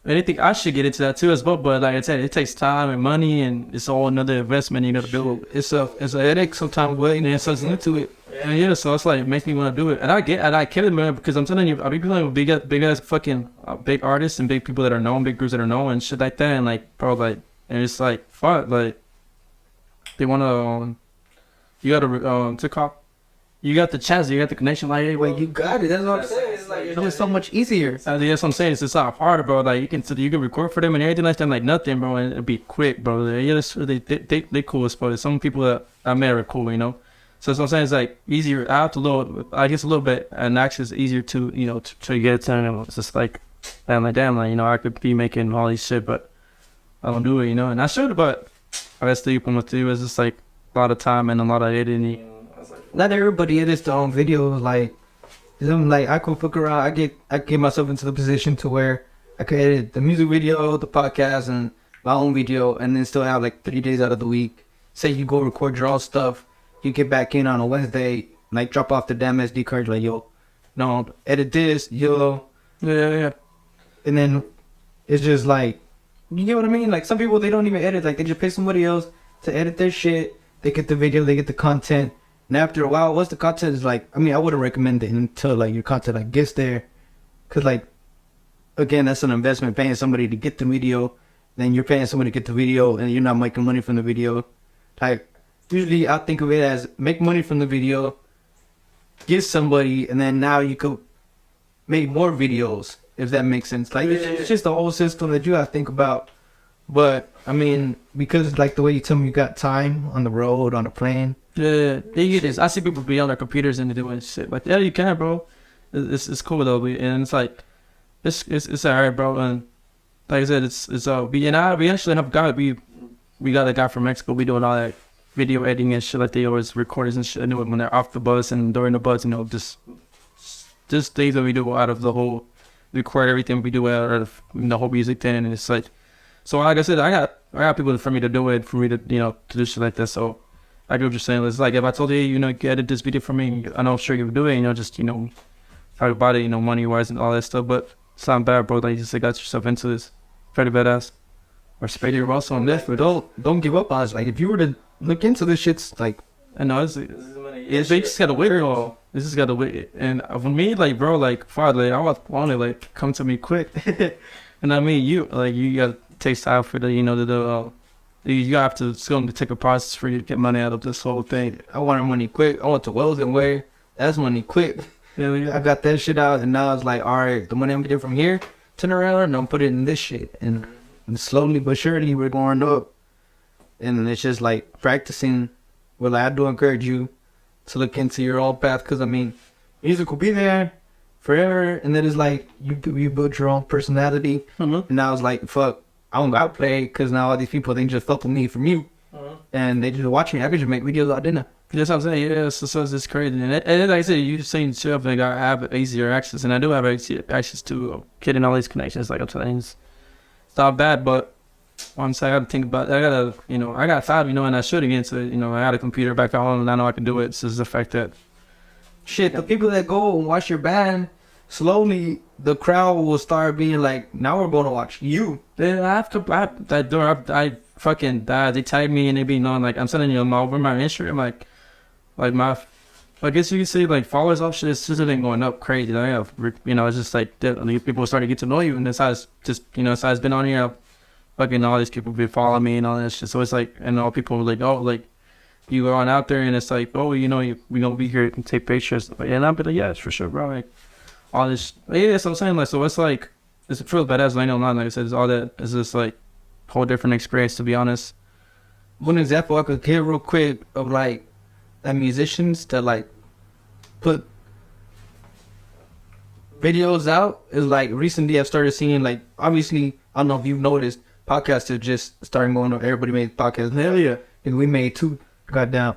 anything I should get into that too as well. But like I said, it takes time and money, and it's all another investment you gotta build. It's a headache sometimes waiting and something into it. And yeah, so it's like it makes me want to do it. And I get it, man, because I'm telling you, I be playing with big ass fucking big artists and big people that are known, big groups that are known and shit like that. And like, bro, like, and it's like, fuck, like, they wanna, you gotta TikTok. You got the chance, you got the connection, like, hey, Wait, you got it. That's what I'm saying. It's like, it's so much easier. that's what I'm saying. It's not hard, bro. Like, you can record for them and everything like that, like nothing, bro, and it'll be quick, bro. Yeah, they cool as fuck. Some people that I met are cool, you know. So that's what I'm saying. It's like easier. I guess a little bit, and actually it's easier to, you know, to get to them. It's just like, I'm like, damn, like, you know, I could be making all these shit, but I don't do it, you know. And I should, but I guess the problem with you is just like a lot of time and a lot of editing. Not everybody edits their own videos. Like, I'm like, I can fuck around. I get myself into the position to where I can edit the music video, the podcast, and my own video, and then still have like 3 days out of the week. Say you go record your own stuff, you get back in on a Wednesday, like drop off the damn SD card, like, yo, no, edit this, yo. Yeah. And then it's just like, you get what I mean? Like, some people, they don't even edit. Like, they just pay somebody else to edit their shit. They get the video, they get the content. And after a while, once the content is like, I mean, I wouldn't recommend it until like your content like gets there. Cause like, again, that's an investment, paying somebody to get the video. Then you're paying somebody to get the video and you're not making money from the video. Like, usually I think of it as make money from the video, get somebody, and then now you could make more videos, if that makes sense. Like, it's just the whole system that you have to think about. But I mean, because like the way you tell me you got time on the road, on the plane. Yeah, they get this. I see people be on their computers and doing shit. Like, yeah, you can, bro. It's cool though, and it's like, it's alright, bro. And like I said, we actually have a guy. We got a guy from Mexico. We doing all that video editing and shit. Like, they always recorders and shit. I do it when they're off the bus and during the bus. You know, just things that we do out of the whole, record everything we do out of the whole music thing. And it's like, so like I said, I got people for me to do it, for me to, you know, to do shit like this. So I get what you're saying. It's like, if I told you, you know, you edit this video for me, I know I'm sure you would do it, you know, just, you know, talk about it, you know, money wise and all that stuff. But it's not bad, bro. Like, you just got yourself into this. Very badass. Respect your also on this, but don't give up on it. Like, if you were to look into this shit's like, I know they just gotta wait, bro. They just gotta wait. And for me, like, bro, like, father, like, I want to like come to me quick. And I mean, you gotta take time for the, you know, you have to still take a process for you to get money out of this whole thing. I wanted money quick. I went to Wells and Way. That's money quick. I got that shit out, and now it's like, all right, the money I'm getting from here, turn around and I'm put it in this shit, and slowly but surely we're going up. And it's just like practicing. Well, I do encourage you to look into your own path, because I mean, music will be there forever, and then it's like you build your own personality. And now it's like, fuck, I don't gotta play, because now all these people, they just fuck with me from you. And they just watch me. I could just make videos out dinner. That's what I'm saying. Yeah, so it's crazy. And like I said, you saying stuff, like, I have easier access, and I do have access to getting all these connections. Like I'm saying, it's not bad, but once I gotta think about it, I got five, you know, and I should again. So, you know, I had a computer back home, and I know I can do it. So it's the fact that, shit, the people that go and watch your band, slowly the crowd will start being like, now we're going to watch you. Then I fucking died. They tagged me and they be knowing, like, I'm sending you over my Instagram, like my, I guess you can say, like, followers off shit, it's just been going up crazy. I have, you know, it's just like, people starting to get to know you, and that's how it's just, you know, that's how it's been on here. Fucking all these people been following me and all that shit. So it's like, and all people were like, oh, like, you go on out there, and it's like, oh, you know, we gonna be here and take pictures. And I'll be like, yeah, it's for sure, bro. Like, all this, yeah, that's what I'm saying. Like, so it's like, it's a true badass. I know, not like I said, it's all that. It's just like a whole different experience, to be honest. One example I could give real quick of like that musicians that like put videos out is like, recently I've started seeing, like, obviously, I don't know if you've noticed, podcasts are just starting going on. Everybody made podcasts. Hell yeah. And we made two. Goddamn.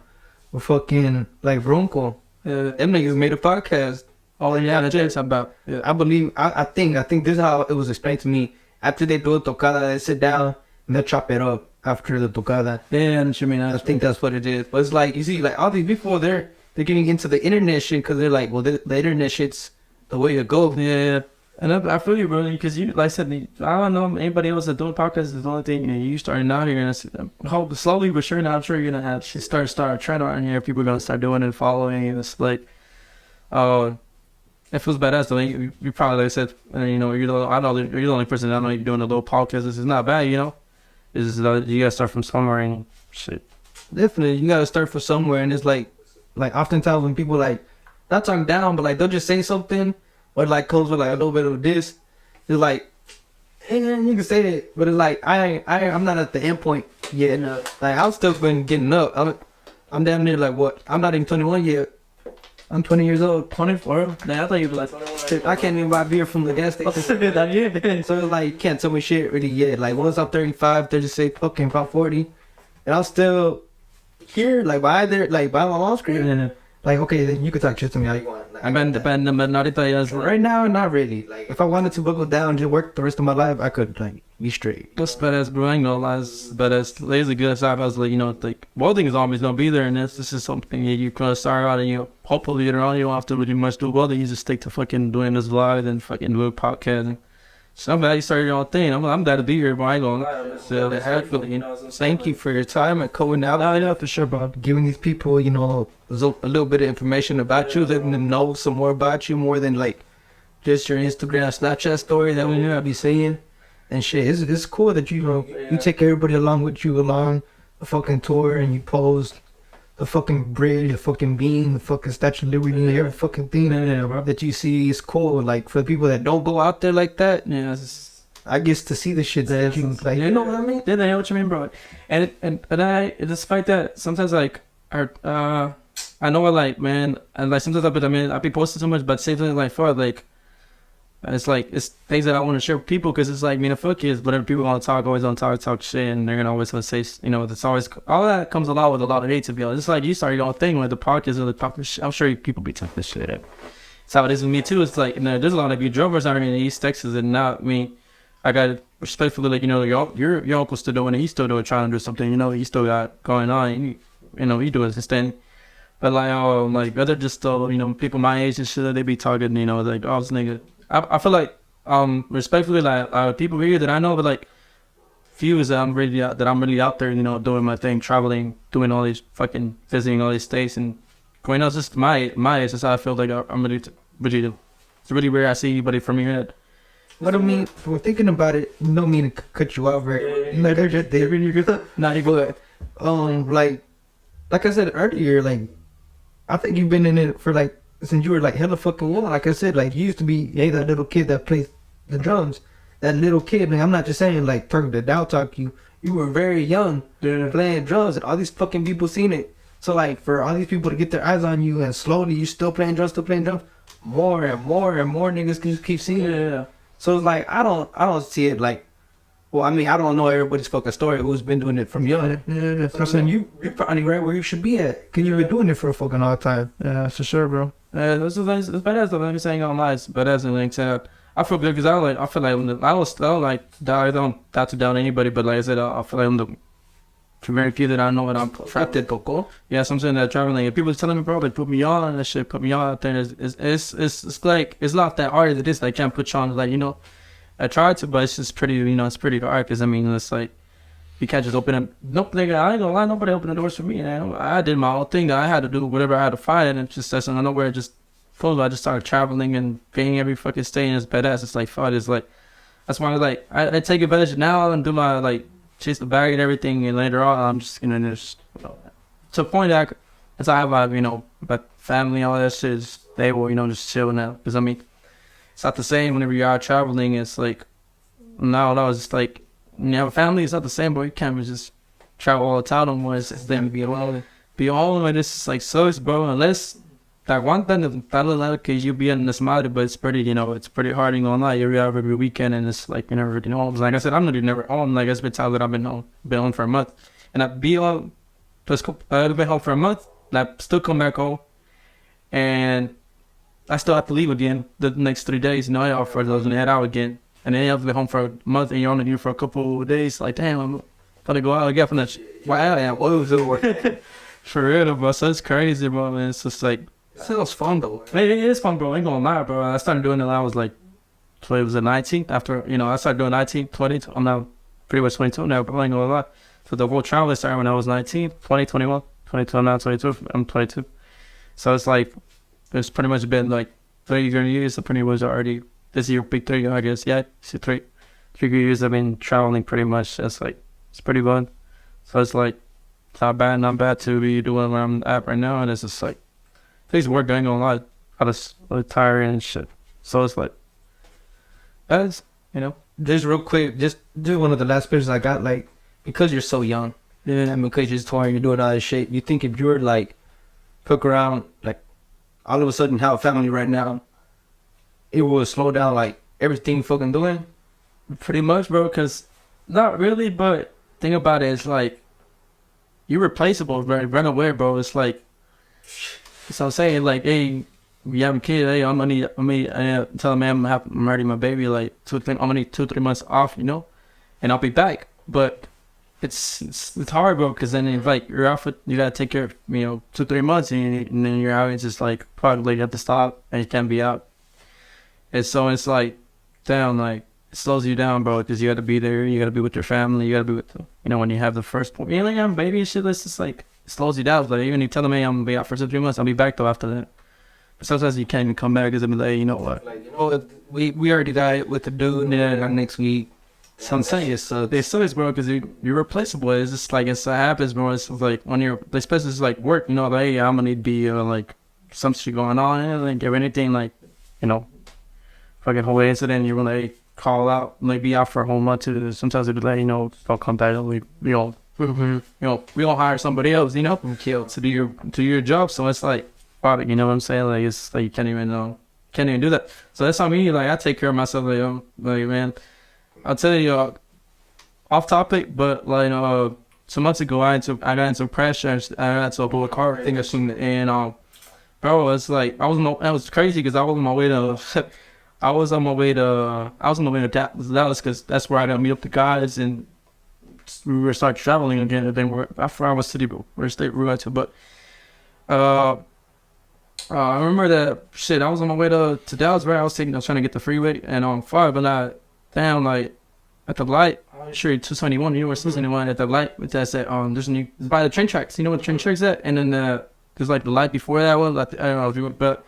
We're fucking like Bronco. Them niggas made a podcast. Oh yeah, that's what it's about. Yeah. I think this is how it was explained to me. After they do a tocada, they sit down and they chop it up after the tocada. Yeah, I think that's what it is. But it's like, you see, like, all these people, they're getting into the internet shit, because they're like, well, the internet shit's the way to go. Yeah. And I feel you, bro, because you, like I said, I don't know anybody else that doing podcasts is the only thing, you starting out here, and it's, hope slowly but sure, now I'm sure you're gonna have shit start trend on here. People are gonna start doing it, following, and it's like, it feels badass though. You probably, like I said, you know, I know you're the only person I know you're doing a little podcast. This is not bad, you know. Is you gotta start from somewhere and shit. Definitely, you gotta start from somewhere, and it's like oftentimes when people like not talk down, but like they'll just say something, or like comes with like a little bit of this. It's like, hey, man, you can say it, but it's like I'm not at the end point yet. Like I've still been getting up. I'm damn near like what? I'm not even 21 yet. I'm 20 years old. 24? Nah, I thought you were like 21. I can't even buy beer from the gas station. So it's like, you can't tell me shit really yet. Like, once I'm 35, 36, fucking about 40, and I'm still here, like, by my mom's crib. Like, okay, then you can talk shit to me how you want. Like, I'm independent, but not right now, not really. Like, if I wanted to buckle down and just work the rest of my life, I could, like, be straight. That's badass, bro. I ain't gonna lie, it's badass. Lazy good side. I was like, you know, like, welding is always gonna be there, and this is something that you gonna start out, and you hopefully later on you don't have to really much do welding. You just stick to fucking doing this live and fucking doing podcasting. So I'm glad you started your own thing. I'm glad to be here, but I ain't gonna lie. So, hopefully, you know, Thank you for your time and coming out. I know for sure, bro. Giving these people, you know, a little bit of information about you, letting them know some more about you, more than like just your Instagram, Snapchat story that we be seeing and shit. It's cool that you take everybody along with you along the fucking tour, and you post the fucking bridge, the fucking beam, the fucking Statue of Liberty, every fucking thing that you see is cool. Like, for the people that don't go out there like that, I guess to see the shit that you like, you know what I mean? Yeah, I know what you mean, bro. And despite that, sometimes like I know I like, man, and like sometimes I be posting so much, but same thing like for like. It's like, it's things that I want to share with people, because it's like, man, fuck is whatever people want to talk, always on talk shit, and they're gonna always want to say, you know, it's always, all that comes along with a lot of hate, to be honest. It's like, you start your own thing with the podcast or the talking shit. I'm sure people be talking this shit. It's how it is with me too. It's like, you know, there's a lot of you drummers out here in East Texas, and not me. I got respectfully, like, you know, your uncle's still doing it. He's still doing, trying to do something, you know, he still got going on. You know, he doing his thing. But like other just still, you know, people my age and shit, they be talking, you know, like, oh, this nigga. I feel like, respectfully, like, people here that I know, but like, few is that I'm really out there, you know, doing my thing, traveling, doing all these fucking, visiting all these states and going out. It's just my age. That's how I feel like I'm ready to. It's really rare I see anybody from here. What I mean, we're thinking about it. No mean to cut you off, right? No, they're really good. Not even. Like I said earlier, like, I think you've been in it for like, since you were like hella fucking young. Like I said, like, you used to be, that little kid that plays the drums. That little kid, man, I'm not just saying like talking to down talk you. You were very young, playing drums, and all these fucking people seen it. So like, for all these people to get their eyes on you, and slowly you still playing drums, more and more and more niggas can just keep seeing it. Yeah. So it's like, I don't see it like, well, I mean, I don't know everybody's fucking story who's been doing it from young. I'm saying you're probably right where you should be at, cause you've been doing it for a fucking long time. Yeah, for sure, bro. It's badass though. I'm saying online, it's badass and like said, I feel good because I feel like I don't to down anybody, but like I said, I feel like I'm the very few that I know that I'm attracted to. Yeah, so I'm saying that traveling, and people telling me, bro, they put me on, and that shit put me on out there. It's like, it's not that hard. It is, I can't put you on, like, you know, I tried to, but it's just pretty, you know, it's pretty hard, because I mean, it's like, you can't just open up. Nope, nigga, I ain't gonna lie, nobody opened the doors for me. I did my own thing. I had to do whatever I had to find, and it just that's out of nowhere. Just full. I just started traveling and being every fucking state, and it's badass. It's like fun. It's like, that's why I take advantage now and do my, like, chase the bag and everything, and later on I'm just gonna just, you know, to a point that as I have my, you know, my family, all that shit is stable, you know, just chill now. Because I mean, it's not the same whenever you are traveling. It's like, no, it's just like, when you have a family, it's not the same, but you can't just travel all the time no more. It's them be alone. Be alone, and it's just like, sucks, bro. Unless that one thing that like, cause you be in this mode, but it's pretty, you know, it's pretty hard in online. You're out every weekend, and it's like, you never, you know, like I said, I'm really never home. Like, it's been time that I've been home for a month, and I've been home for a month, and I still come back home, and I still have to leave again the next 3 days. You know, I offer those and head out again. And then you have to be home for a month, and you're only here for a couple of days. Like, damn, I'm gonna go out again from that shit. Wow, yeah, what was it? For real, bro. So it's crazy, bro. Man, it's just like, Sounds fun though. It is fun, bro. I ain't gonna lie, bro. I started doing it when I was like So it was at 19. After, I started doing 19, 20. I'm now pretty much 22 now, but I ain't gonna lie. So the whole travel started when I was 19, 20, 21, 22. I'm now 22. I'm 22. So it's like, it's pretty much been like 30 years. So pretty much already, this year, big 30, I guess. Yeah, so 3 years I've been traveling pretty much. It's like, it's pretty fun. So it's like, it's not bad to be doing where I'm at right now. And it's just like, things work, I ain't gonna lie. I just tired and shit. So it's like, that's, Just real quick, just do one of the last pictures I got. Like, because you're so young, and because you're just touring, you're doing all this shit. You think if you're like, fuck around, like, all of a sudden have a family right now, it will slow down like everything you fucking doing? pretty much, bro, because not really, but thing about it is like, you're replaceable, bro. Run away, bro. It's like, so I'm saying, like, hey, we have a kid, hey, I'm gonna need, tell him, man, I'm already my baby, like, I'm gonna need 2-3 months off, and I'll be back. But it's hard, bro, because then if, like, you're off, you gotta take care of, 2-3 months, and then you're out, it's just like, probably you have to stop, and you can't be out. And so it's like, damn, like, it slows you down, bro, because you gotta be there, you gotta be with your family, you gotta be with, when you have the first, like, I'm baby and shit, it's just like, it slows you down. Like, even you tell them, hey, I'm gonna be out for 2-3 months, I'll be back though after that. But sometimes you can't even come back because I'm like, you know what? Like, we already got it with the dude next week. So I'm saying it sucks, bro, because you're replaceable. It's just like, it happens, bro. It's like when you're, especially it's like work, like, hey, I'm gonna need to be like some shit going on, and like if anything, like, fucking whole incident, you're gonna like, call out, like be out for a whole month. Sometimes it'd be like, don't come back. We all hire somebody else, to do your job. So it's like, fuck, you know what I'm saying? Like, it's like you can't even do that. So that's how me, like, I take care of myself. Like, man, I'll tell you, off topic, but like, some months ago, I got into crash and I got into a bullet car thing, and bro, it's like it was crazy because I was on my way to. I was on my way to Dallas because that's where I got meet up the guys, and we were start traveling again. And then I forgot what city, where state we went to, but I remember that shit. I was on my way to Dallas, right? I was trying to get the freeway, and on 5, but I down like at the light. Sure, 271. Where 271 at the light. With that said, there's by the train tracks. You know what the train tracks at? And then there's like the light before that one. Like, I don't know if you went, but.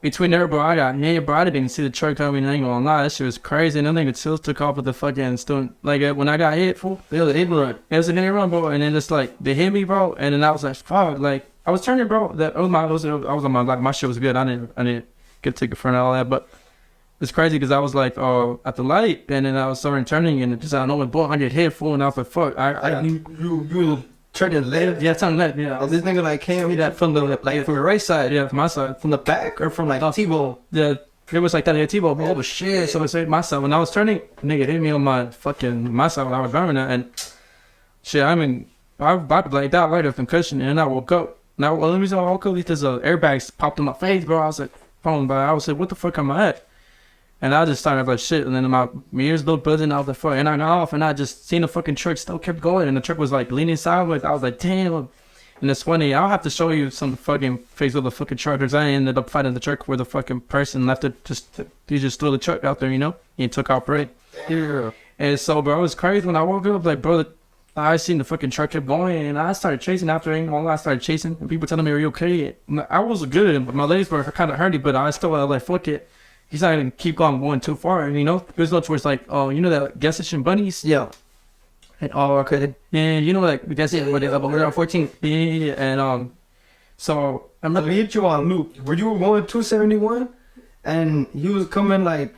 Between there, bro, I didn't even see the truck coming. I ain't gonna lie, that shit was crazy. And I think it still took off with the fucking stone. Like, when I got hit, fool, it was a hit run. It was a hit run, bro. And then it's like, they hit me, bro. And then I was like, fuck, like, I was turning, bro. I was on my, like, my shit was good. I didn't get a ticket for all that. But it's crazy because I was like, at the light. And then I was starting turning. And just, I don't know, boy, I get hit, fool. And I was like, fuck, you turning left. Yeah, turning left. Yeah. This nigga like came me that from the from the right side. Yeah, from my side. From the back or from like T-bone. Yeah, it was like that. Yeah, T-bone. Oh shit. So I said my side when I was turning, nigga hit me on my side when I was driving that, and shit. I mean, I like that right of concussion, and I woke up. Now, the only reason I woke up is because airbags popped in my face, bro. I was like, phone, but I was like, what the fuck am I at? And I just started like shit, and then my ears little buzzing. I was like, fuck, and I got off, and I just seen the fucking truck still kept going, and the truck was like leaning sideways. I was like, damn. And it's funny, I'll have to show you some fucking face of the fucking Chargers. I ended up fighting the truck where the fucking person left it, he just threw the truck out there, he took off right. Yeah. And so, bro, it was crazy when I woke up, like, bro, I seen the fucking truck kept going, and I started chasing after him. I started chasing, and people telling me, are you okay? I was good, my legs were kind of hurty, but I still like, fuck it. He's not gonna keep going too far, There's no towards like, that gas station bunnies? Yeah. And okay. And like gas station where they up around 14. Yeah, and so I remember he hit you on loop. Where you were going 271, and he was coming like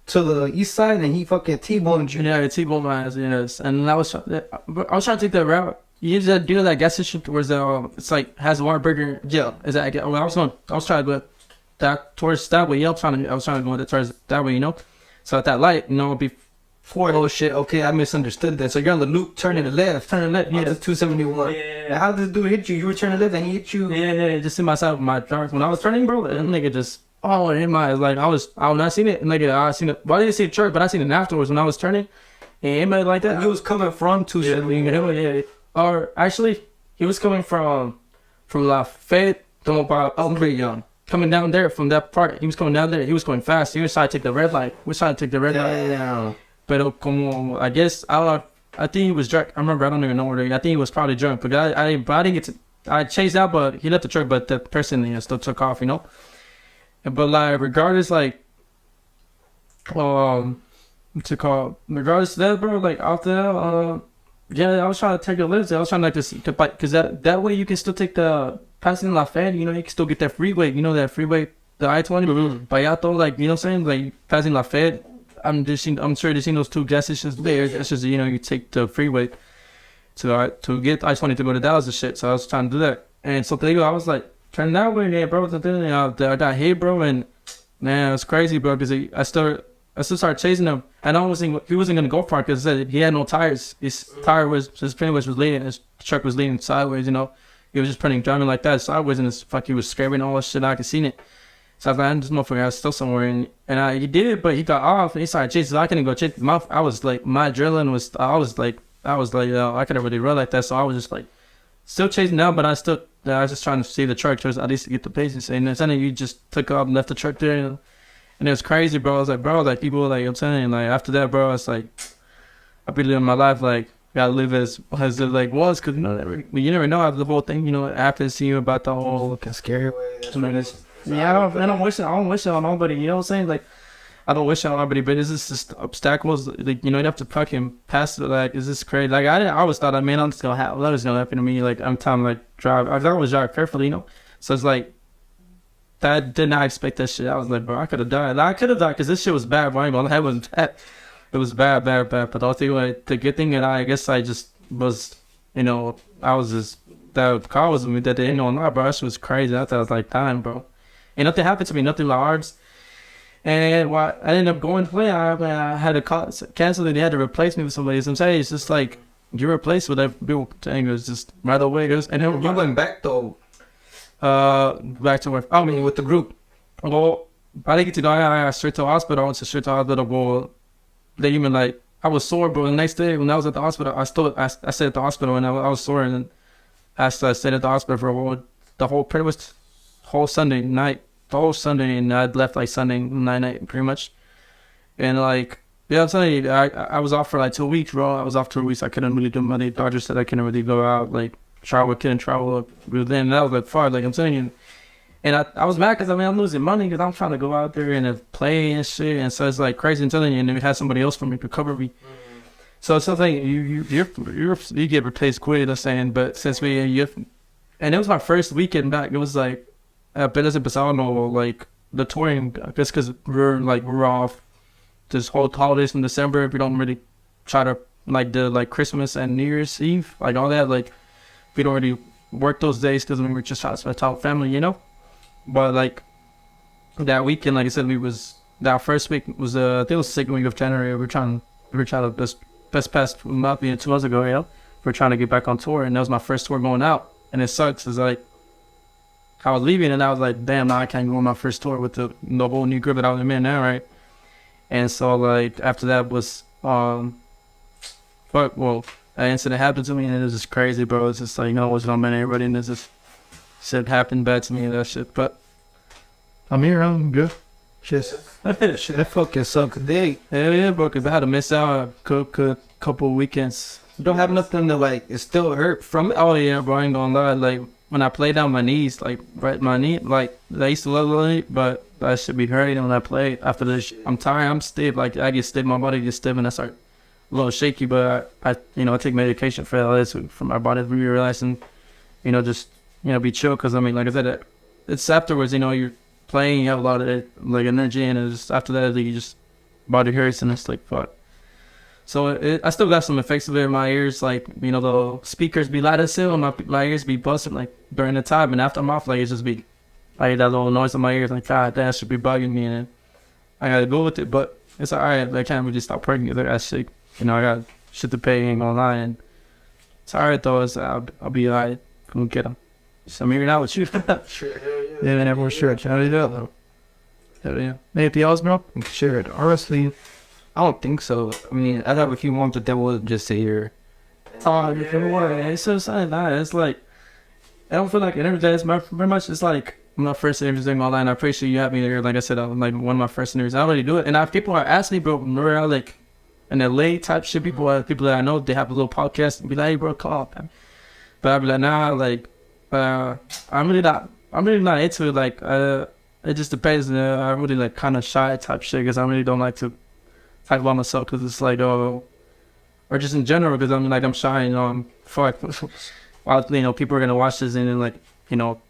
to the east side, and he fucking T-boned you. Yeah, T-boned my ass, yes. And I was trying to take that route. You just do that gas station towards it's like has Waterburger. Yeah. Is that I was trying to go that towards that way. I was trying to go towards that way, So at that light, before shit. Okay, I misunderstood that. So you're on the loop, turning left. Yeah, that's 271. Yeah. How did this dude hit you? You were turning left, and he hit you. Yeah. Just in my side of my car. When I was turning, bro, that nigga just in my like I not seen it. And like I seen it. Well, I didn't see the truck, but I seen it afterwards when I was turning. And anybody like that. He was coming from 271. Yeah. Or actually, he was coming from Lafayette to about Young. coming down there from that part. He was coming down there. He was going fast. He was trying to take the red light. We was trying to take the red light. Damn. But como, I guess, I don't know. I think he was drunk. I remember, I don't even know where. I think he was probably drunk. But I didn't get to. I chased out, but he left the truck. But the person, still took off, But like, regardless, like, what's it called? Regardless of that, bro, like, after that, yeah, I was trying to take the lifts. I was trying to, like, because that way you can still take the passing Lafayette, you can still get that freeway, that freeway, the I-20, Payato, like, you know what I'm saying? Like, passing Lafayette, I'm sure you've seen those two gas stations there. It's just, you take the freeway to get I-20 to go to Dallas and shit. So I was trying to do that. And so there you go, I was like, turning that way, yeah, bro, I got hit, bro, and, man, it was crazy, bro, because I still started chasing him, and he wasn't gonna go far because he had no tires. His pretty much was leaning. His truck was leaning sideways. He was just driving like that sideways, and he was scraping all that shit. I could see it. So I was like, this motherfucker was still somewhere, and he did it, but he got off, and he started chasing. So I couldn't go chase him. I was like, my adrenaline was. I was like, I couldn't really run like that. So I was just like, still chasing down, but I was just trying to see the truck, just at least to get the pace. And then you just took off and left the truck there. And it was crazy, bro. I was like, bro, like, people, like, I'm saying, like, after that, bro, it's like, I've been living my life, like, gotta live as it, like, was, because, you never know after the whole thing, after seeing you about the whole, Looking scary way. yeah, I don't wish it on nobody, you know what I'm saying? Like, I don't wish it on nobody, but it's just obstacles, like, you have to fucking pass it, like, it's just crazy. Like, I always thought, man, that was gonna happen to me, like, I'm trying to, like, drive, I always drive carefully, So it's like, I did not expect that shit. I was like, bro, I could have died. I could have died because this shit was bad, bro. It was bad. It was bad. But I'll tell you what, the good thing that I guess I just was, I was just, that car was with me that day, bro. That shit was crazy. I thought I was like dying, bro. And nothing happened to me, nothing large. And I ended up going to play. I had to cancel it. They had to replace me with somebody. So I'm saying, it's just like, you're replaced with that bill thing. It was just right away. And then You went back though. Back to work. I mean, with the group. Well, I didn't get to go. I got straight to the hospital. I went straight to the hospital. Well, they even like, I was sore, bro. The next day when I was at the hospital, I stayed at the hospital and I was sore, and then I stayed at the hospital for pretty much whole Sunday night, and I left like Sunday night pretty much. And like, yeah, I'm telling you, I was off for like 2 weeks, bro. I was off 2 weeks. I couldn't really do money. Doctor said I couldn't really go out, like, couldn't travel then. That was like far, like I'm saying, and I was mad because I'm losing money because I'm trying to go out there and play and shit, and so it's like crazy. I'm telling you, and then we had somebody else for me to cover me. So it's something you get replaced quick. I'm saying, but since and it was my first weekend back. It was like apenas empezando like the touring, just because we're off this whole holidays from December. We don't really try to like do like Christmas and New Year's Eve, like all that, like. We don't really work those days because we were just trying to spend time with family, But like that weekend, like I said, that first week was I think it was the second week of January. We were trying to best past month, 2 months ago, We're trying to get back on tour, and that was my first tour going out, and it sucks. It's like I was leaving, and I was like, damn, now I can't go on my first tour with the whole new group that I was in now, right? And so like after that was an incident happened to me, and it was just crazy, bro. It's just like, what's going on, everybody, and this just shit happened bad to me and that shit. But I'm here, I'm good. Shit, that fucking sucks. Yeah, bro, because I had to miss out a couple weekends. You don't have nothing to like, it still hurt from it. Oh yeah, bro, I ain't gonna lie. Like when I play down my knees, like right my knee, like I used to love it, but that should be hurting when I play. After this, I'm tired, I'm stiff. Like I get stiff, my body gets stiff, and I start a little shaky, but I take medication for all this, for my body to really relax and, just, be chill. Because, like I said, it's afterwards, you're playing, you have a lot of, like, energy, and it's just after that, you just, body hurts, and it's like, fuck. So, I still got some effects of it in my ears, like, the speakers be loud as hell, and my ears be busting, like, during the time, and after I'm off, like, it just be, like, that little noise in my ears, like, God, that should be bugging me, and I gotta go with it, but it's alright, I can't really stop working with it, that shit. I got shit to pay, ain't gonna lie, and it's alright though. I'll be alright. We'll get them. So I'm here now with you. Sure, hell yeah. Yeah, man, everyone's sure. How do you do it though? Hell yeah. Anything else, bro? Sure. Honestly, I don't think so. I mean, I thought if you wanted, that would just say here. Oh, you feel what? It's so sad. It's like I don't feel like it every day. It's very much. It's like my first interviews in online. I appreciate you having me there. Like I said, I'm like one of my first interviews. I already do it, and people are asking me, bro, remember how, like in LA type shit, people that I know, they have a little podcast and be like, hey, bro, call up, man. But I be like, nah, like I'm really not into it. Like it just depends. I'm really like kind of shy type shit because I really don't like to talk about myself because it's like or just in general because I'm shy, you know. I'm fuck. Well, you know, people are gonna watch this and then like, you know.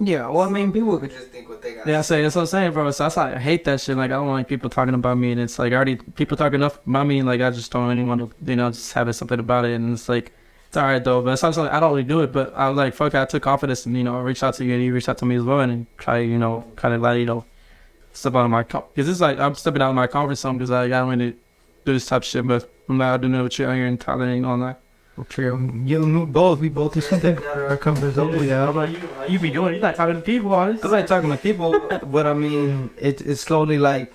Yeah, well, I mean, people could just think what they got. Yeah, that's what I'm saying, bro. So I hate that shit. Like, I don't like people talking about me, and it's like already people talking enough about me. Like, I just don't really want to, you know, just have something about it. And it's like, it's alright though. But sometimes like, I don't really do it. But I was like, fuck, I took confidence and, you know, I reached out to you and you reached out to me as well, and try, you know, kind of like, you know, step out of my because it's like I'm stepping out of my comfort zone because like, I don't really do this type of shit. But I'm not doing it with you out here in Thailand and all that. True. We both just step out of our comfort zone. Yeah. How about you? You be doing? You like talking to people, honestly? I like talking to people, but I mean, it's slowly like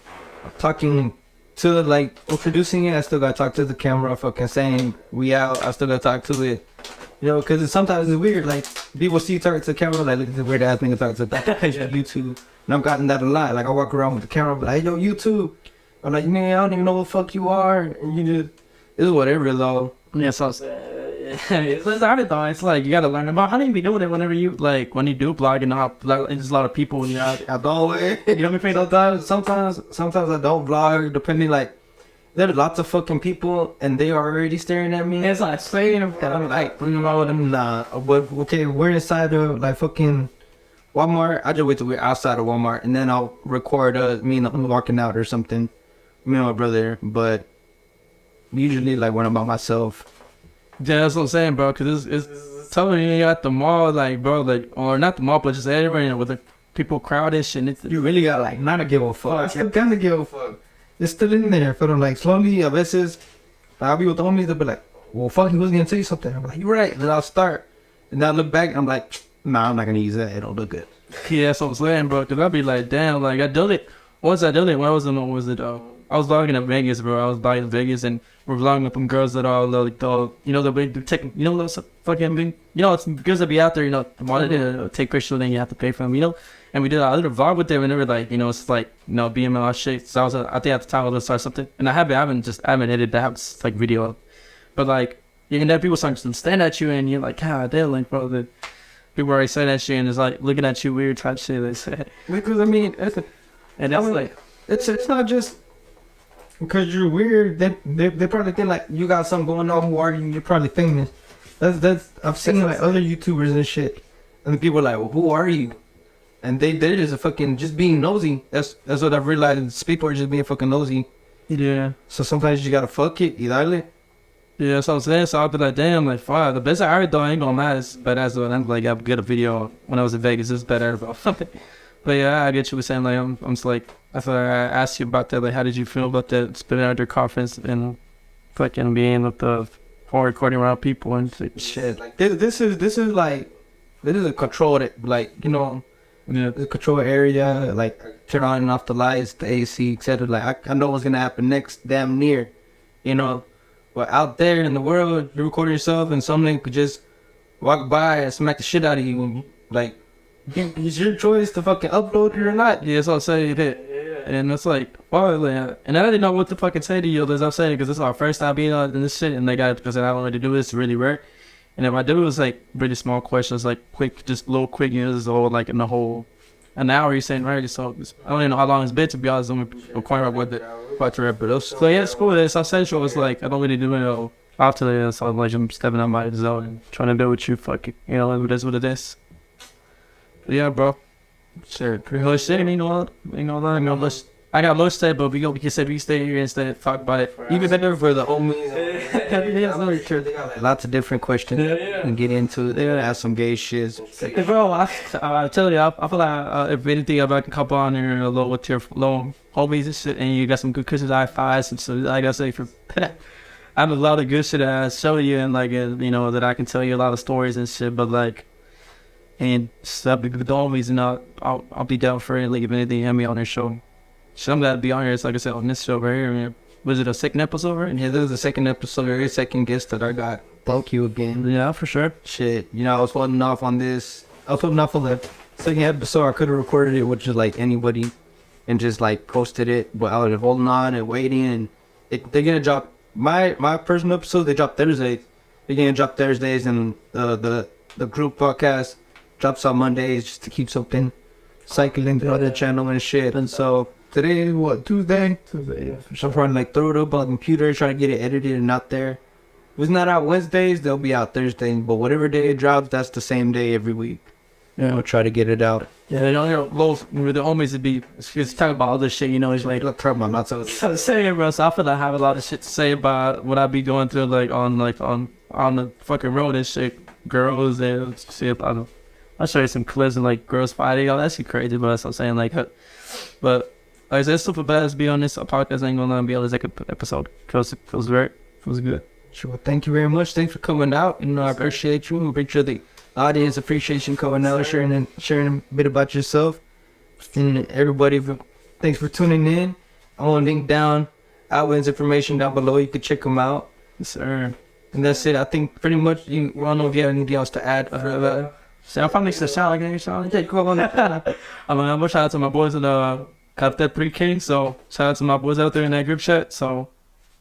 talking to like introducing it. I still gotta talk to the camera, fucking saying we out. I still gotta talk to it, you know, because sometimes it's weird. Like people see you talking to the camera, like look at this weird ass nigga talking to YouTube, and I've gotten that a lot. Like I walk around with the camera, but like, yo, YouTube. I'm like, man, I don't even know what the fuck you are, and you just it's whatever though. Yeah, so it's hard though. It's like you gotta learn about how do you be doing it whenever you like when you do blog and all. Like, there's a lot of people. You know, I don't. You know what I mean? Sometimes I don't vlog. Depending, like there's lots of fucking people and they are already staring at me. it's like saying I'm like, nah. But okay, we're inside of like fucking Walmart. I just wait till we're outside of Walmart and then I'll record me and I'm walking out or something. Me and my brother, but usually like when I'm by myself. Yeah, that's what I'm saying, bro. Cause it's tough when you're at the mall, like, bro, like, or not the mall, but just everywhere, you know, with the people crowded shit. And You really got like not to give a fuck. You gotta give a fuck. It's still in there. For them, like slowly, a veces, I'll be with the homies. They'll be like, "Well, fuck, he was gonna say something." I'm like, "You're right." And then I'll start, and then I look back. I'm like, "Nah, I'm not gonna use that. It don't look good." Yeah, that's what I'm saying, bro. Cause I'll be like, damn, like I did it. Once I did it, when I was in, I was vlogging in Vegas, bro. I was vlogging in Vegas, and we're vlogging with some girls that are like, you know, they're taking, you know, those fucking, you know, it's girls that be out there, you know, wanted to take pictures, then you have to pay for them, you know. And we did a little vlog with them, and they were like, you know, it's like, you know, BML shit. So I think at the time I was start something, and I haven't edited that like video, but like, you know, people start to stand at you, and you're like, God damn, like, bro, the people already say that shit, and it's like looking at you weird type shit. They say, Because I mean, and that's like, it's not just because you're weird. They probably think like you got something going on. Who are you? You're probably famous. That's I've seen like other YouTubers and shit, and the people are like, well, who are you? And they're just just being nosy. That's what I've realized. People are just being fucking nosy. yeah. So sometimes you gotta fuck it, either. Yeah, that's what I'm saying. So I'll be like, damn, like, fuck. The best I ever done, I ain't gonna lie, is badass. I'm like, I get a video when I was in Vegas. It's better, bro. But yeah, I get you were saying, like, I'm just like, I thought I asked you about that. Like, how did you feel about that spinning out your conference and fucking being with the phone recording around people and shit? Like this is a controlled, like, you know, Yeah. the controlled area, like turn on and off the lights, the AC, etc. Like I know what's gonna happen next, damn near, you know. But out there in the world, you record yourself and something could just walk by and smack the shit out of you. And, like, it's your choice to fucking upload it or not. Yeah, so I'm saying that. And it's like, wow, like, and I didn't know what to fucking say to you, as I'm saying, because this is our first time being on this shit, and they got, because I don't really do this, really rare. And if I do, it's like really small questions, like quick, just little quick, you know, this is all like in the whole, an hour you're saying, right? So I don't even know how long it's been, to be honest. I'm quite right with it. Quite to wrap it up. So yeah, it's cool. It's essential. It's like, I don't really do it after this. So like, I'm stepping out my zone and trying to do what you fucking, you know, it is what it is. But yeah, bro. Sure. Pretty much shit, you know, I got much to say, but we can say we stay here instead of talk about it. Even better for the homies. They got like lots of different questions and get into it. Ask some gay shit. Bro, I tell you, I feel like if anything, if I can come on here a little with your little homies and shit, and you got some good Christmas high fives and so like I say, I have a lot of good shit that I show you, and like you know, that I can tell you a lot of stories and shit, but like. And stuff with the homies, and I'll be down for it. Like if anything, have me on their show. So I'm glad to be on here. It's like I said on this show right here. Was it a second episode, right? Yeah, this is the second episode, or second guest that I got. Thank you again. Yeah, for sure. Shit, you know, I was holding off on this. I was holding off on the second episode, I could have recorded it with just like anybody and just like posted it, but I was holding on and waiting. And they're gonna drop my personal episode. They drop Thursdays. They're gonna drop Thursdays, and the group podcast drops on Mondays just to keep something cycling through the channel and shit. And so today is what, Tuesday? Tuesday, yeah. So I'm trying to like throw it up on the computer, trying to get it edited and out there. If it's not out Wednesdays, they'll be out Thursday. But whatever day it drops, that's the same day every week. Yeah, I'll try to get it out. Yeah, they don't hear those with the homies to be just talking about other shit, you know. It's like, Look, I'm not so. I'm saying, bro. So I feel like I have a lot of shit to say about what I be going through, like on the fucking road and shit. Girls and shit. I'll show you some clips and like girls fighting. Oh, that shit crazy, but that's what I'm saying. Like, but like I said, it's super bad to be on this podcast. I ain't gonna be on this episode. Feels good. Sure. Thank you very much. Thanks for coming out. And I appreciate you. I'm sure the audience appreciation coming out, sharing a bit about yourself. And everybody, thanks for tuning in. I want to link down Alvin's information down below. You can check him out. Yes, sir. And that's it. I think pretty much. I don't know if you have anything else to add. So I'm probably gonna sound like any sound. I'm gonna shout out to my boys in got that 3K. So shout out to my boys out there in that group chat. So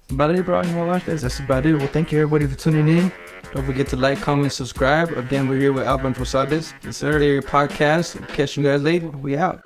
that's about it, bro. You know what? That's about it. Well, thank you everybody for tuning in. Don't forget to like, comment, subscribe. Again, we're here with Alvin Rosales. It's earlier podcast. Catch you guys later. We out.